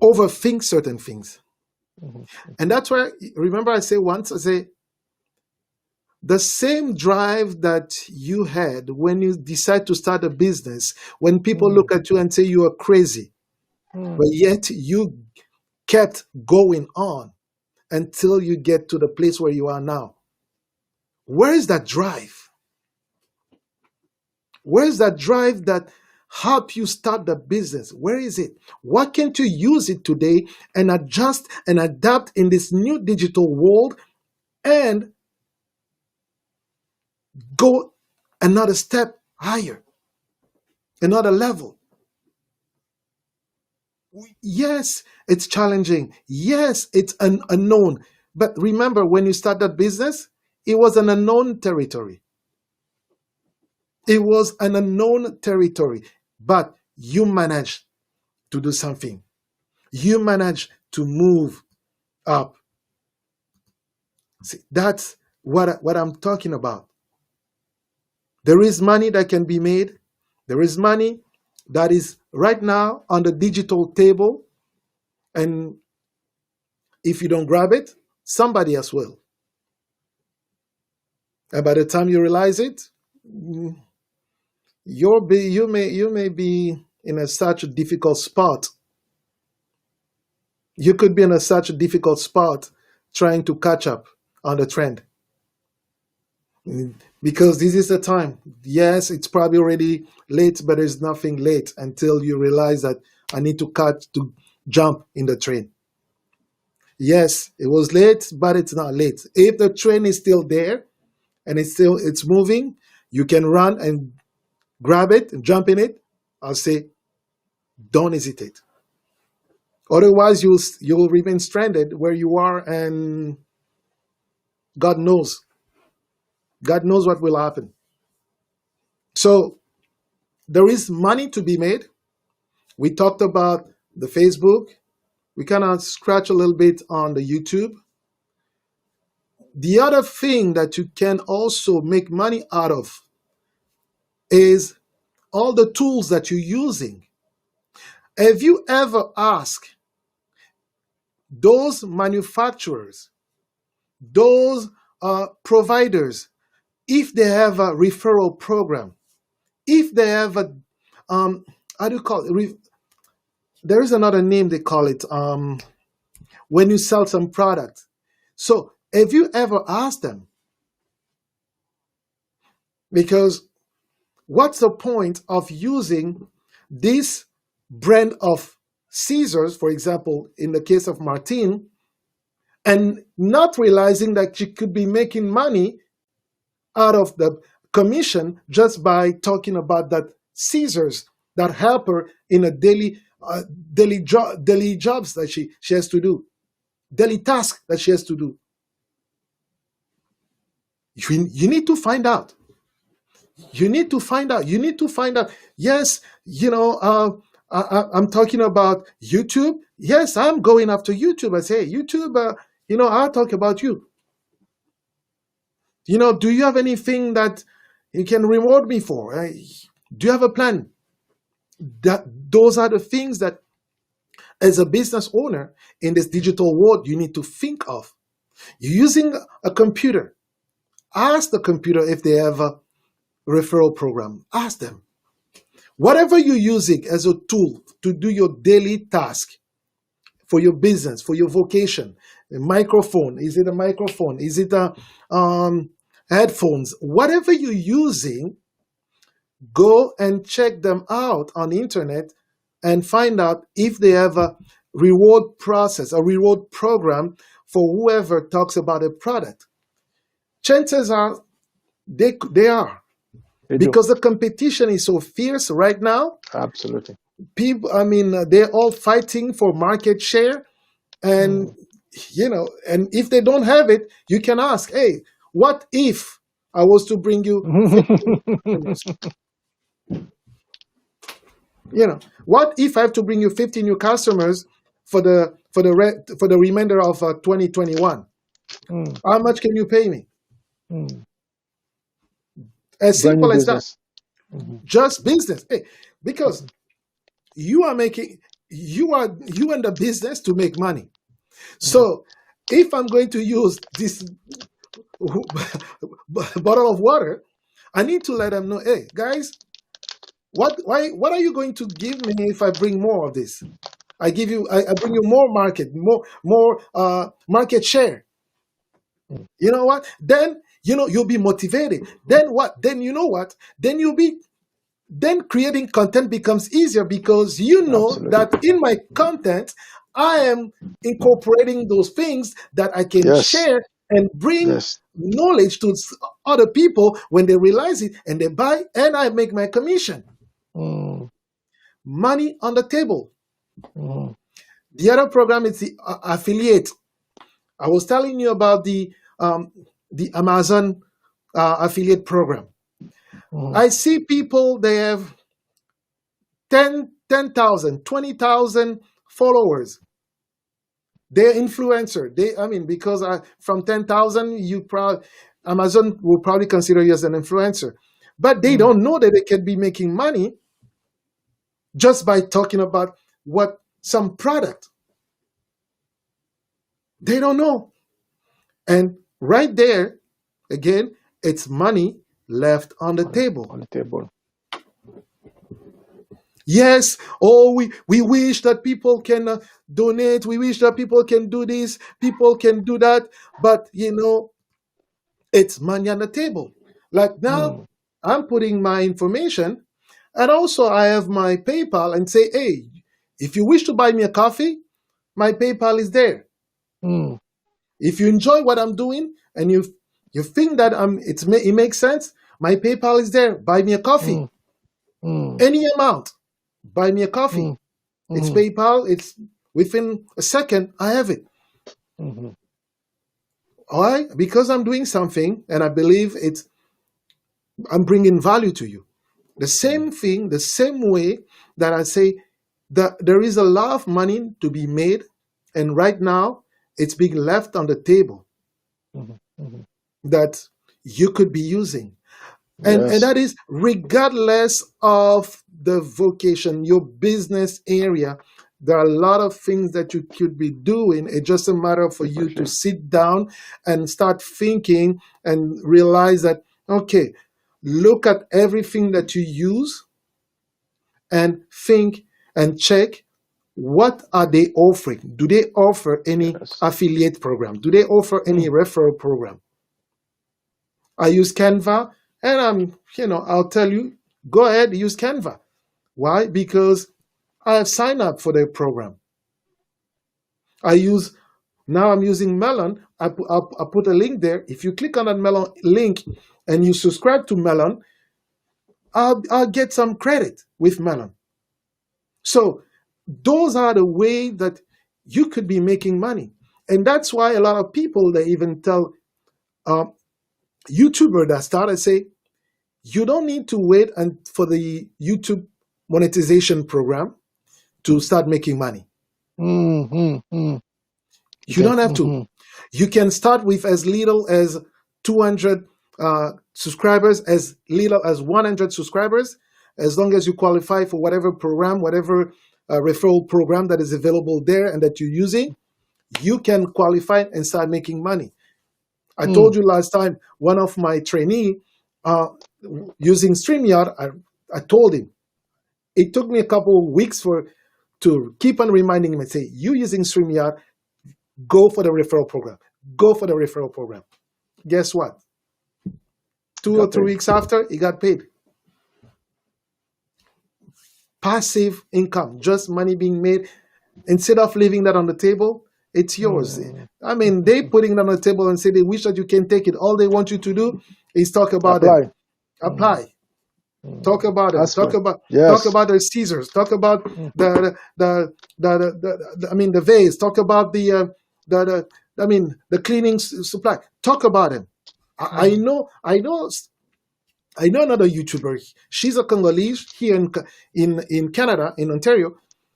Speaker 1: overthink certain things.
Speaker 2: Mm-hmm.
Speaker 1: And that's why, remember, I say once, I say, the same drive that you had when you decide to start a business, when people
Speaker 2: Mm,
Speaker 1: look at you and say you are crazy,
Speaker 2: mm,
Speaker 1: but yet you kept going on until you get to the place where you are now. Where is that drive? Where is that drive that help you start the business? Where is it? Why can't you use it today and adjust and adapt in this new digital world and go another step higher, another level? Yes, it's challenging. Yes, it's an unknown. But remember, when you start that business, it was an unknown territory. It was an unknown territory. But you managed to do something. You managed to move up. See, that's what I'm talking about. There is money that can be made. There is money that is right now on the digital table. And if you don't grab it, somebody else will. And by the time you realize it, you may be in a such a difficult spot. You could be in such a difficult spot trying to catch up on the trend. Because this is the time. Yes, it's probably already late, but there's nothing late until you realize that I need to jump in the train. Yes, it was late, but it's not late. If the train is still there and it's moving, you can run and grab it and jump in it. I'll say, don't hesitate. Otherwise, you'll remain stranded where you are, and God knows. God knows what will happen. So there is money to be made. We talked about the Facebook. We kind of scratch a little bit on the YouTube. The other thing that you can also make money out of is all the tools that you're using. Have you ever asked those manufacturers those providers, if they have a referral program, if they have a how do you call it? There is another name they call it when you sell some product. So have you ever asked them? Because what's the point of using this brand of Caesars, for example, in the case of Martine, and not realizing that she could be making money out of the commission just by talking about that Caesars that help her in a daily jobs that she has to do, daily task that she has to do. You need to find out. You need to find out. You need to find out. Yes, I'm talking about YouTube. Yes, I'm going after YouTube. I say, YouTube, I'll talk about you. Do you have anything that you can reward me for? Do you have a plan? Those are the things that, as a business owner in this digital world, you need to think of. You're using a computer. Ask the computer if they have a referral program. Ask them. Whatever you're using as a tool to do your daily task for your business, for your vocation, a microphone, is it a microphone? Is it a headphones? Whatever you're using, go and check them out on the internet and find out if they have a reward process, a reward program for whoever talks about a product. Chances are they are. Because the competition is so fierce right now.
Speaker 2: Absolutely.
Speaker 1: People, they're all fighting for market share. And, and if they don't have it, you can ask, hey, what if I was to bring you 50 what if I have to bring you 50 new customers for the remainder of 2021? How much can you pay me? As simple as that. Just business. Hey, because you are in the business to make money. So if I'm going to use this bottle of water, I need to let them know, hey, guys, what are you going to give me if I bring more of this? I bring you more market share. You know what? Then you'll be motivated. Then what? Then you know what? Then creating content becomes easier because
Speaker 2: Absolutely.
Speaker 1: that in my content, I am incorporating those things that I can share and bring knowledge to other people when they realize it and they buy, and I make my commission. Money on the table. The other program is the affiliate. I was telling you about the Amazon affiliate program. I see people, they have 10,000, 20,000 followers. They're influencer. Because from 10,000, Amazon will probably consider you as an influencer. But they don't know that they can be making money just by talking about some product. They don't know. And right there, again, it's money left on the table.
Speaker 2: On the table.
Speaker 1: Yes, we wish that people can donate. We wish that people can do this, people can do that. But, it's money on the table. Like now, I'm putting my information, and also I have my PayPal, and say, hey, if you wish to buy me a coffee, my PayPal is there. If you enjoy what I'm doing and you think that it makes sense, my PayPal is there. Buy me a coffee. Any amount. Buy me a coffee. It's PayPal. It's within a second, I have it. All right? Because I'm doing something and I believe I'm bringing value to you. The same thing, the same way that I say that there is a lot of money to be made, and right now it's being left on the table that you could be using. And that is regardless of the vocation, your business area. There are a lot of things that you could be doing. It's just a matter for you to
Speaker 2: Exactly.
Speaker 1: sit down and start thinking and realize that, okay, look at everything that you use and think and check what are they offering. Do they offer any
Speaker 2: Yes.
Speaker 1: affiliate program? Do they offer any
Speaker 2: Mm.
Speaker 1: referral program? I use Canva, and I'll tell you, go ahead, use Canva. Why? Because I have signed up for their program. I use Now I'm using Melon. I put a link there. If you click on that Melon link and you subscribe to Melon, I'll get some credit with Melon. So those are the way that you could be making money, and that's why a lot of people, they even tell uh, YouTuber that started, say you don't need to wait and for the YouTube monetization program to start making money. You
Speaker 2: Okay.
Speaker 1: don't have to. You can start with as little as 200 subscribers, as little as 100 subscribers, as long as you qualify for whatever program, whatever referral program that is available there and that you're using, you can qualify and start making money. I told you last time, one of my trainee uh, using StreamYard, I told him, it took me a couple of weeks to keep on reminding him and say, you using StreamYard, go for the referral program. Go for the referral program. Guess what? 2 or
Speaker 2: Got
Speaker 1: 3
Speaker 2: paid.
Speaker 1: weeks after, he got paid. Passive income, just money being made. Instead of leaving that on the table, it's yours. I mean, they putting it on the table and say they wish that you can take it. All they want you to do is talk about them.
Speaker 2: Apply.
Speaker 1: Apply. Talk about them.
Speaker 2: Ask for.
Speaker 1: Talk
Speaker 2: Yes.
Speaker 1: about the Caesars. Talk about I mean the vase. Talk about the cleaning supply. Talk about them. I know another YouTuber. She's a Congolese here in Canada, in Ontario.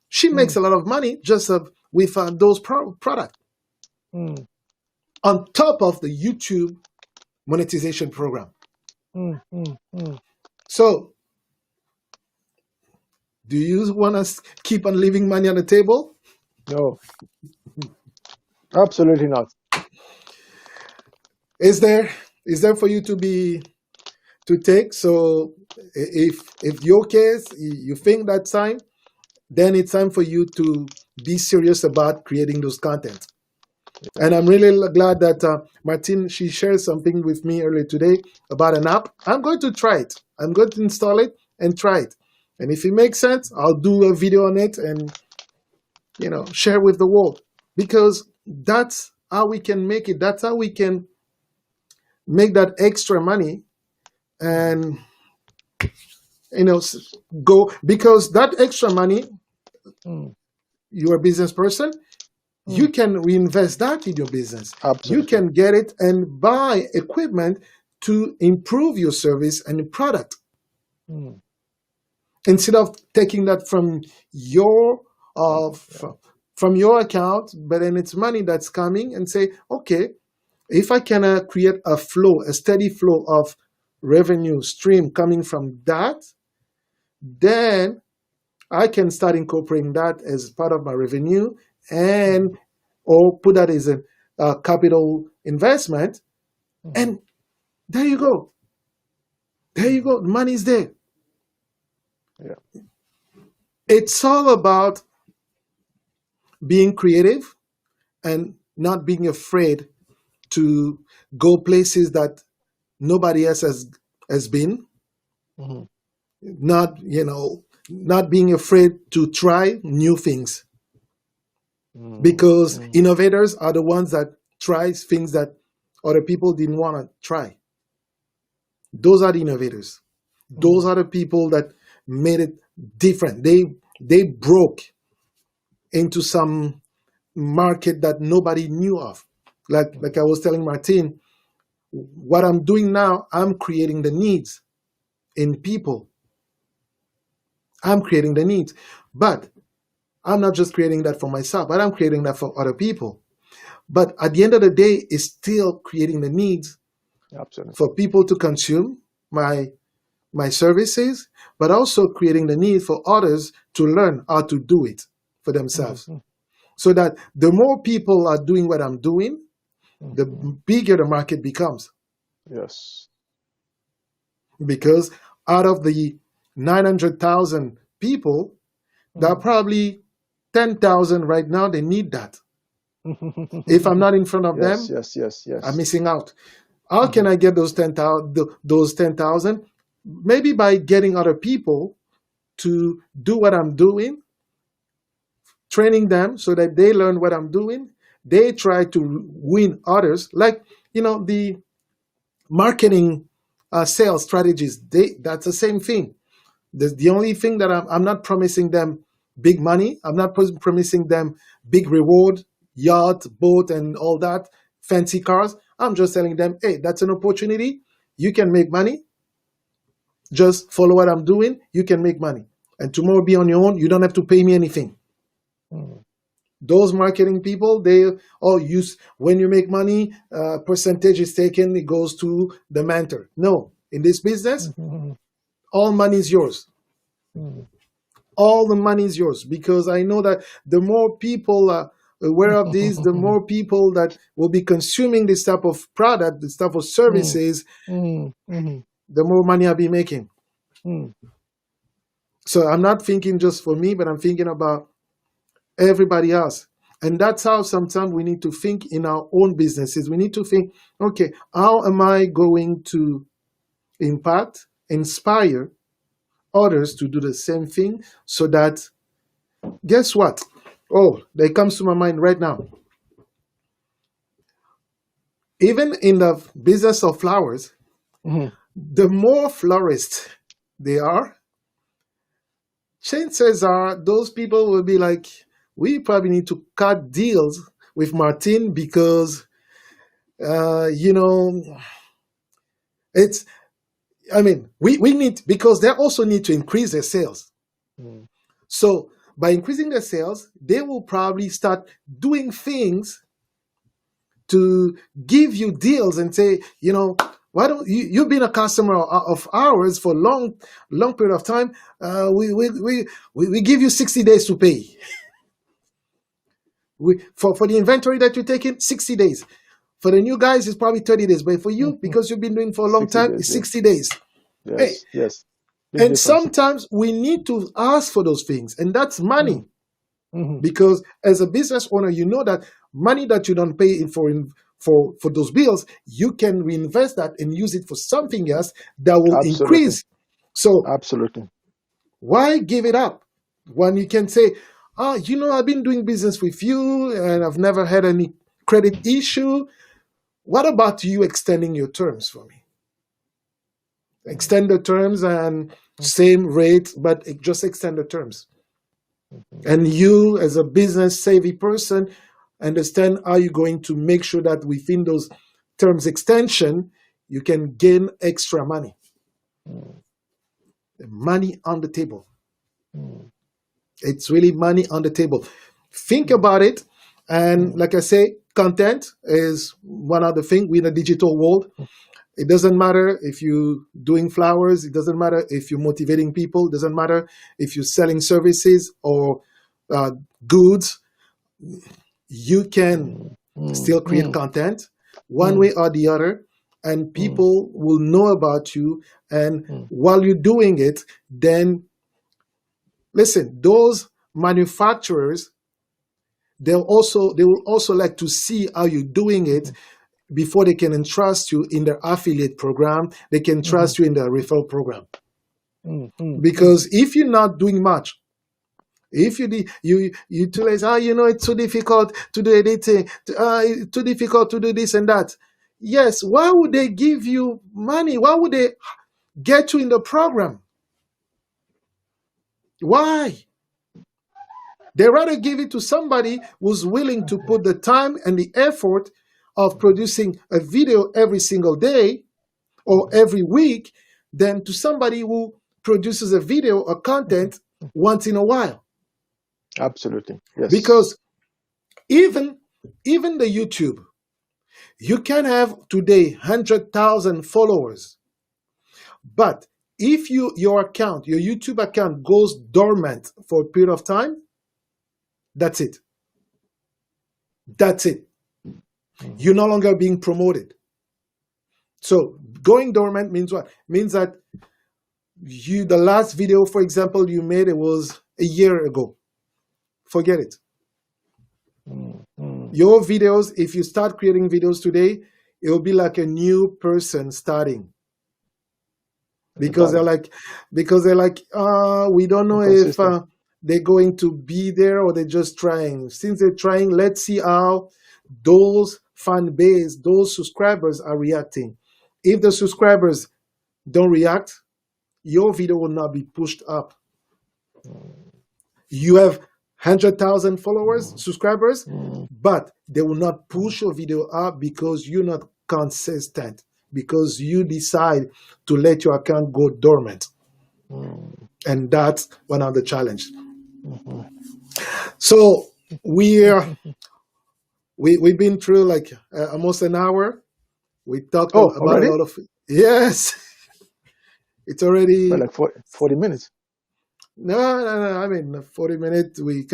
Speaker 1: She makes a lot of money just with those products
Speaker 2: Mm.
Speaker 1: on top of the YouTube monetization program. So, do you want to keep on leaving money on the table?
Speaker 2: No, absolutely not.
Speaker 1: Is there for you to take? So, if your case you think that's time, then it's time for you to be serious about creating those content. And I'm really glad that Martine, she shared something with me earlier today about an app. I'm going to try it. I'm going to install it and try it. And if it makes sense, I'll do a video on it and share with the world, because that's how we can make it. That's how we can make that extra money and go, because that extra money, you're a business person, you can reinvest that in your business.
Speaker 2: Absolutely.
Speaker 1: You can get it and buy equipment to improve your service and your product, instead of taking that from your account, but then it's money that's coming, and say, okay, if I can create a steady flow of revenue stream coming from that, then I can start incorporating that as part of my revenue, and or put that as a capital investment, and there you go. There you go. Money's there.
Speaker 2: Yeah.
Speaker 1: It's all about being creative and not being afraid to go places that nobody else has been. Not being afraid to try new things, because innovators are the ones that try things that other people didn't want to try. Those are the innovators. Those are the people that made it different. They broke into some market that nobody knew of. Like I was telling Martine, what I'm doing now, I'm creating the needs in people. I'm creating the needs. But I'm not just creating that for myself, but I'm creating that for other people. But at the end of the day, it's still creating the needs
Speaker 2: Absolutely.
Speaker 1: for people to consume my services, but also creating the need for others to learn how to do it for themselves.
Speaker 2: Mhm.
Speaker 1: So that the more people are doing what I'm doing, the
Speaker 2: Mhm.
Speaker 1: bigger the market becomes.
Speaker 2: Yes.
Speaker 1: Because out of the 900,000 people, there are
Speaker 2: Mhm.
Speaker 1: probably 10,000 right now, they need that. If I'm not in front of
Speaker 2: Yes,
Speaker 1: them,
Speaker 2: yes, yes,
Speaker 1: I'm
Speaker 2: yes.
Speaker 1: missing out. How can
Speaker 2: Mhm.
Speaker 1: I get those 10,000? Those 10,000? Maybe by getting other people to do what I'm doing, training them so that they learn what I'm doing. They try to win others. Like, the marketing sales strategies, that's the same thing. The only thing that I'm not promising them big money. I'm not promising them big reward, yacht, boat, and all that, fancy cars. I'm just telling them, hey, that's an opportunity. You can make money. Just follow what I'm doing. You can make money. And tomorrow be on your own. You don't have to pay me anything.
Speaker 2: Mhm.
Speaker 1: Those marketing people, they all use when you make money, percentage is taken, it goes to the mentor. No, in this business,
Speaker 2: Mhm.
Speaker 1: all money is yours.
Speaker 2: Mhm.
Speaker 1: All the money is yours, because I know that the more people are aware of this, the
Speaker 2: Mhm.
Speaker 1: more people that will be consuming this type of product, this type of
Speaker 2: Mhm.
Speaker 1: services,
Speaker 2: Mhm. Mhm.
Speaker 1: the more money I'll be making.
Speaker 2: Mhm.
Speaker 1: So I'm not thinking just for me, but I'm thinking about everybody else. And that's how sometimes we need to think in our own businesses. We need to think, okay, how am I going to impact, inspire others to do the same thing, so that, guess what? Oh, that comes to my mind right now. Even in the business of flowers,
Speaker 2: Mhm.
Speaker 1: the more florists they are, chances are those people will be like, we probably need to cut deals with Martin, because, uh, you know, it's, I mean, we need, because they also need to increase their sales.
Speaker 2: Mhm.
Speaker 1: So by increasing their sales, they will probably start doing things to give you deals and say, why don't you've been a customer of ours for a long period of time. We give you 60 days to pay. For the inventory that you're taking, 60 days. For the new guys, it's probably 30 days. But for you,
Speaker 2: Mhm.
Speaker 1: because you've been doing for a long
Speaker 2: 60
Speaker 1: time,
Speaker 2: days,
Speaker 1: it's
Speaker 2: yeah.
Speaker 1: 60 days. Hey,
Speaker 2: Yes, yes. Big
Speaker 1: and
Speaker 2: difference.
Speaker 1: sometimes we need to ask for those things, and that's money.
Speaker 2: Mhm. Mhm.
Speaker 1: Because as a business owner, you know that money that you don't pay for those bills, you can reinvest that and use it for something else that will
Speaker 2: Absolutely.
Speaker 1: increase. So
Speaker 2: Absolutely.
Speaker 1: why give it up when you can say, I've been doing business with you and I've never had any credit issue. What about you extending your terms for me? Extend the terms and same rate, but just extend the terms.
Speaker 2: Mhm.
Speaker 1: And you, as a business savvy person, understand how you're going to make sure that within those terms extension, you can gain extra money.
Speaker 2: Mhm.
Speaker 1: Money on the table.
Speaker 2: Mhm.
Speaker 1: It's really money on the table. Think
Speaker 2: Mhm.
Speaker 1: about it. And
Speaker 2: Mhm.
Speaker 1: like I say, content is one other thing. We're in a digital world. It doesn't matter if you're doing flowers. It doesn't matter if you're motivating people. It doesn't matter if you're selling services or uh, goods. You can
Speaker 2: Mhm.
Speaker 1: still create
Speaker 2: Mhm.
Speaker 1: content one
Speaker 2: Mhm.
Speaker 1: way or the other, and
Speaker 2: Mhm.
Speaker 1: people will know about you. And
Speaker 2: Mhm.
Speaker 1: while you're doing it, then listen, those manufacturers, they will also like to see how you're doing it
Speaker 2: Mhm.
Speaker 1: before they can entrust you in their affiliate program. They can
Speaker 2: Mhm.
Speaker 1: trust you in their referral program.
Speaker 2: Mhm. Mhm.
Speaker 1: Because if you're not doing much, if you tell us, it's too difficult to do anything, it's too difficult to do this and that. Yes, why would they give you money? Why would they get you in the program? Why? They rather give it to somebody who's willing to put the time and the effort of producing a video every single day or
Speaker 2: Mhm.
Speaker 1: every week than to somebody who produces a video or
Speaker 2: Mhm.
Speaker 1: content once in a while.
Speaker 2: Absolutely. Yes.
Speaker 1: Because even even the YouTube, you can have today 100,000 followers, but if your YouTube account goes dormant for a period of time, That's it. That's it.
Speaker 2: Mm.
Speaker 1: You're no longer being promoted. So going dormant means what? Means that the last video, for example, you made, it was a year ago. Forget it.
Speaker 2: Mm. Mm.
Speaker 1: Your videos, if you start creating videos today, it will be like a new person starting. Because they're like, we don't know if
Speaker 2: Inconsistent.
Speaker 1: they're going to be there or they're just trying. Since they're trying, let's see how those fan base, those subscribers are reacting. If the subscribers don't react, your video will not be pushed up. You have 100,000 followers, subscribers,
Speaker 2: Mm.
Speaker 1: but they will not push your video up because you're not consistent, because you decide to let your account go dormant.
Speaker 2: Mm.
Speaker 1: And that's one of the challenge.
Speaker 2: Mhm.
Speaker 1: So we've been through like almost an hour. We talked
Speaker 2: Oh,
Speaker 1: about a
Speaker 2: already?
Speaker 1: lot of, yes. It's
Speaker 2: Well,
Speaker 1: already,
Speaker 2: like 40 minutes.
Speaker 1: no. I mean, 40 minutes. We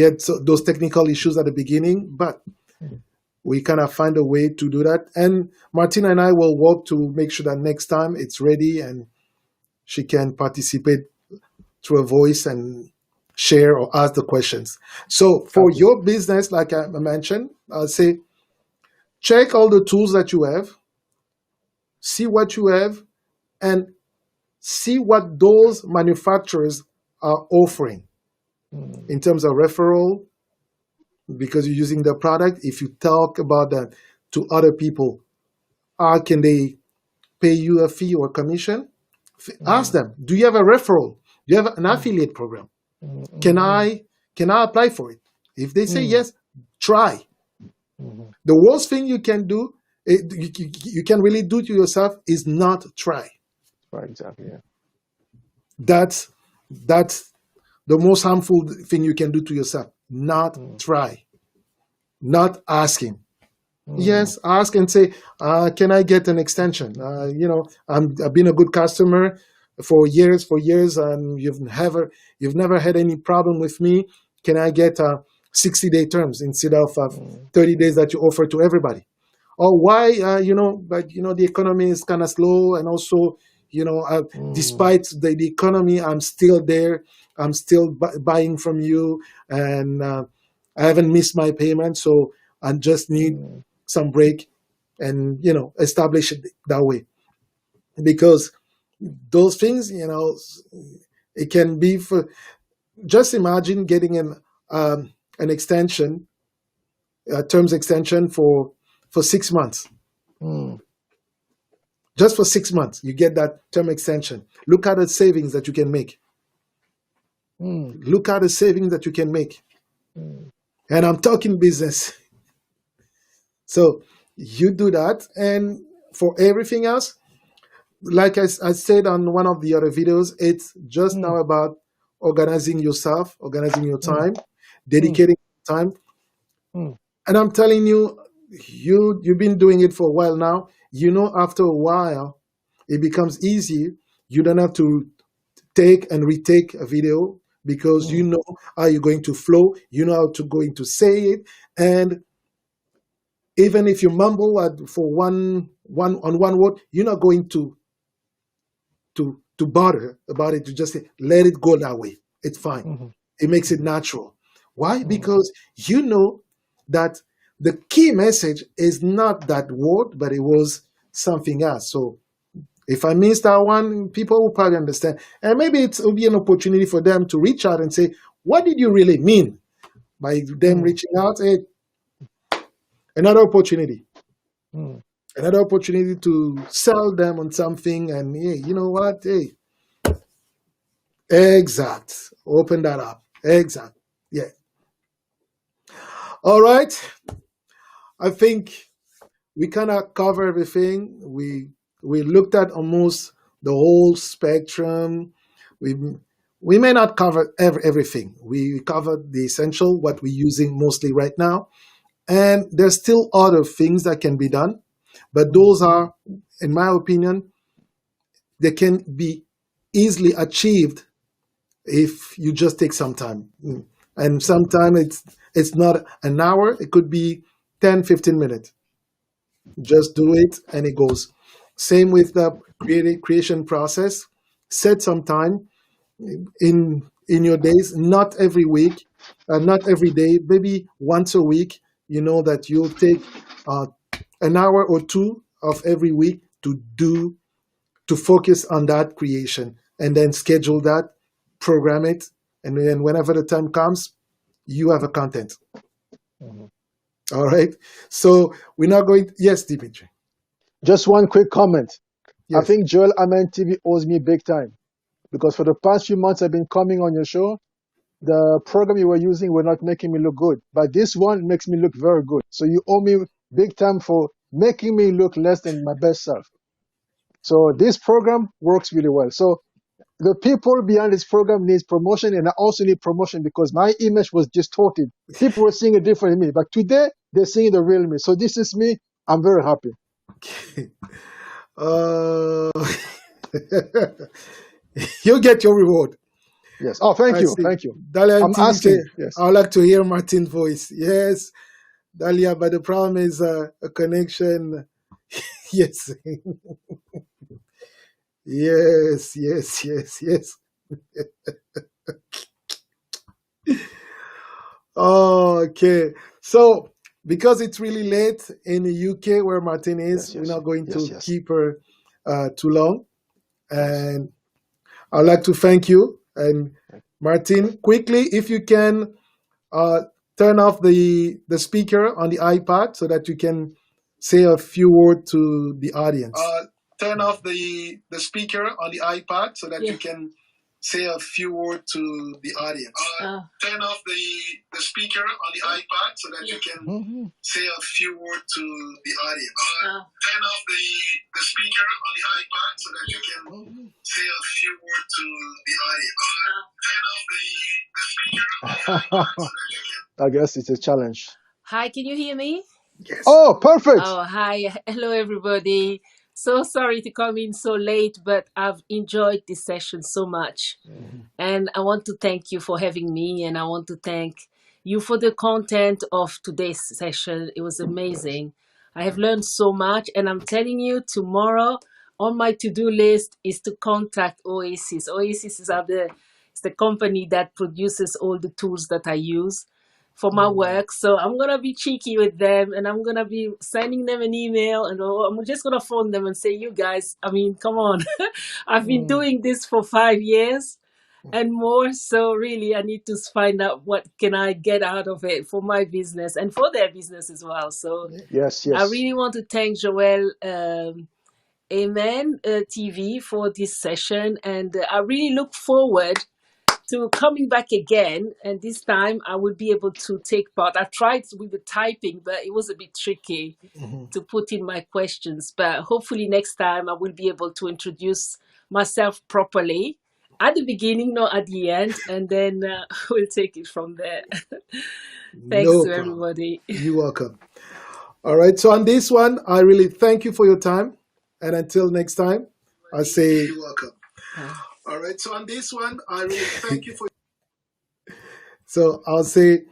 Speaker 1: had those technical issues at the beginning, but we kind of find a way to do that. And Martina and I will work to make sure that next time it's ready and she can participate through a voice and share or ask the questions. So for
Speaker 2: Absolutely.
Speaker 1: your business, like I mentioned, I'll say check all the tools that you have, see what you have, and see what those manufacturers are offering
Speaker 2: Mm.
Speaker 1: in terms of referral, because you're using the product. If you talk about that to other people, how can they pay you a fee or commission? Ask
Speaker 2: Mm.
Speaker 1: them, do you have a referral? Do you have an
Speaker 2: Mm.
Speaker 1: affiliate program?
Speaker 2: Mm.
Speaker 1: Can
Speaker 2: Mm.
Speaker 1: I can I apply for it? If they say
Speaker 2: Mm.
Speaker 1: yes, try.
Speaker 2: Mm.
Speaker 1: The worst thing you can do, you can really do to yourself, is not try.
Speaker 2: Right, exactly. Yeah.
Speaker 1: That's that's the most harmful thing you can do to yourself. Not
Speaker 2: Mm.
Speaker 1: try, not asking.
Speaker 2: Mm.
Speaker 1: Yes, ask and say, "Can I get an extension?" I've been a good customer for years, and you've never had any problem with me. Can I get 60-day terms instead of
Speaker 2: Mm.
Speaker 1: 30 days that you offer to everybody? Or why, but the economy is kind of slow, and also,
Speaker 2: Mm.
Speaker 1: despite the economy, I'm still there. I'm still buying from you, and I haven't missed my payment, so I just need
Speaker 2: Mm.
Speaker 1: some break, and establish it that way. Because those things, it can be for, just imagine getting an extension, a terms extension for 6 months.
Speaker 2: Mm.
Speaker 1: Just for 6 months, you get that term extension. Look at the savings that you can make.
Speaker 2: Mm.
Speaker 1: Look at the savings that you can make.
Speaker 2: Mm.
Speaker 1: And I'm talking business. So you do that. And for everything else, like I said on one of the other videos, it's just now
Speaker 2: Mm.
Speaker 1: about organizing yourself, organizing your
Speaker 2: Mm.
Speaker 1: time,
Speaker 2: Mm.
Speaker 1: dedicating time.
Speaker 2: Mm.
Speaker 1: And I'm telling you, you've been doing it for a while now. After a while, it becomes easy. You don't have to take and retake a video, because you
Speaker 2: Mm.
Speaker 1: know how you're going to flow. You know how to going to say it, and even if you mumble for one word, you're not going to bother about it. To just say, let it go that way. It's fine.
Speaker 2: Mhm.
Speaker 1: It makes it
Speaker 2: Mhm.
Speaker 1: natural. Why?
Speaker 2: Mm.
Speaker 1: Because you know that the key message is not that word, but it was something else. So if I miss that one, people will probably understand. And maybe it will be an opportunity for them to reach out and say, what did you really mean by them
Speaker 2: Mm.
Speaker 1: reaching out? Another opportunity.
Speaker 2: Mm.
Speaker 1: Another opportunity to sell them on something. And hey, you know what? Hey, exact. Open that up. Exact. Yeah. All right. I think we kind of cover everything. We looked at almost the whole spectrum. We we may not cover everything. We covered the essential, what we're using mostly right now, and there's still other things that can be done, but
Speaker 2: Mm.
Speaker 1: those are, in my opinion, they can be easily achieved if you just take some time. And sometimes it's not an hour, it could be 10, 15 minutes. Just do it and it goes. Same with the creation process. Set some time in your days, not every week, not every day, maybe once a week. You know that you'll take uh, an hour or two of every week to focus on that creation, and then schedule that, program it, and then whenever the time comes, you have a content.
Speaker 2: Mhm.
Speaker 1: All right. So we're not going. Yes, Dimitri.
Speaker 2: Just one quick comment. I
Speaker 1: Yes.
Speaker 2: think Joel Amen TV owes me big time because for the past few months I've been coming on your show. The program you were using were not making me look good, but this one makes me look very good. So you owe me big time for making me look less than my best self. So this program works really well. So the people behind this program needs promotion, and I also need promotion because my image was distorted. People were seeing a different me, but today they're seeing the real me. So this is me. I'm very happy.
Speaker 1: uh, you'll get your reward.
Speaker 2: Yes. Oh, thank
Speaker 1: I
Speaker 2: you.
Speaker 1: see.
Speaker 2: Thank you.
Speaker 1: Dalia
Speaker 2: I'm
Speaker 1: TV say,
Speaker 2: asking. Yes.
Speaker 1: I would like to hear Martin's voice. Yes, Dalia, but the problem is a connection. Yes, yes, yes, yes, yes. Okay, so because it's really late in the UK where Martin is,
Speaker 2: Yes.
Speaker 1: we're
Speaker 2: Yes.
Speaker 1: not going
Speaker 2: Yes.
Speaker 1: to
Speaker 2: Yes.
Speaker 1: keep her too long.
Speaker 2: Yes.
Speaker 1: And I'd like to thank you. And Martin, quickly, if you can uh, turn off the speaker on the iPad so that you can say a few words to the audience. Turn off the speaker on the iPad so that you can say a few words to the audience. Turn off the speaker on the iPad so that you can
Speaker 2: Mhm.
Speaker 1: say a few words to the audience. Turn off the speaker on the iPad so that you can say a few words to the audience. Turn off the speaker on the iPad so that you can.
Speaker 2: I guess it's a challenge.
Speaker 4: Hi, can you hear me?
Speaker 1: Yes.
Speaker 2: Oh, perfect.
Speaker 4: Oh, hi. Hello, everybody. So sorry to come in so late, but I've enjoyed this session so much. And I want to thank you for having me, and I want to thank you for the content of today's session. It was amazing. I have learned so much, and I'm telling you, tomorrow on my to-do list is to contact Oasis. Oasis is the company that produces all the tools that I use for my work. So I'm gonna be cheeky with them, and I'm gonna be sending them an email, and I'm just gonna phone them and say, "You guys, I mean, come on, I've been doing this for 5 years and more. So really, I need to find out what can I get out of it for my business and for their business as well." So
Speaker 2: Yes.
Speaker 4: I
Speaker 2: Yes.
Speaker 4: really want to thank Joel. Amen TV for this session, and I really look forward to coming back again, and this time I will be able to take part. I tried with the typing, but it was a bit tricky to put in my questions, but hopefully next time I will be able to introduce myself properly at the beginning, not at the end, and then we'll take it from there. Thanks
Speaker 1: No
Speaker 4: to
Speaker 1: problem.
Speaker 4: everybody.
Speaker 1: You're welcome. All right. So on this one, I really thank you for your time. And until next time, I say you're welcome. All right. So on this one, I really thank you for. So I'll say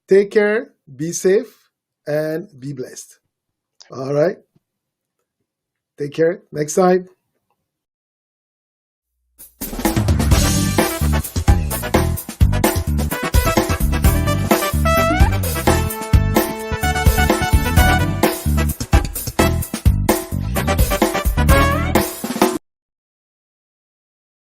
Speaker 1: take care, be safe, and be blessed. All right. Take care. Next time.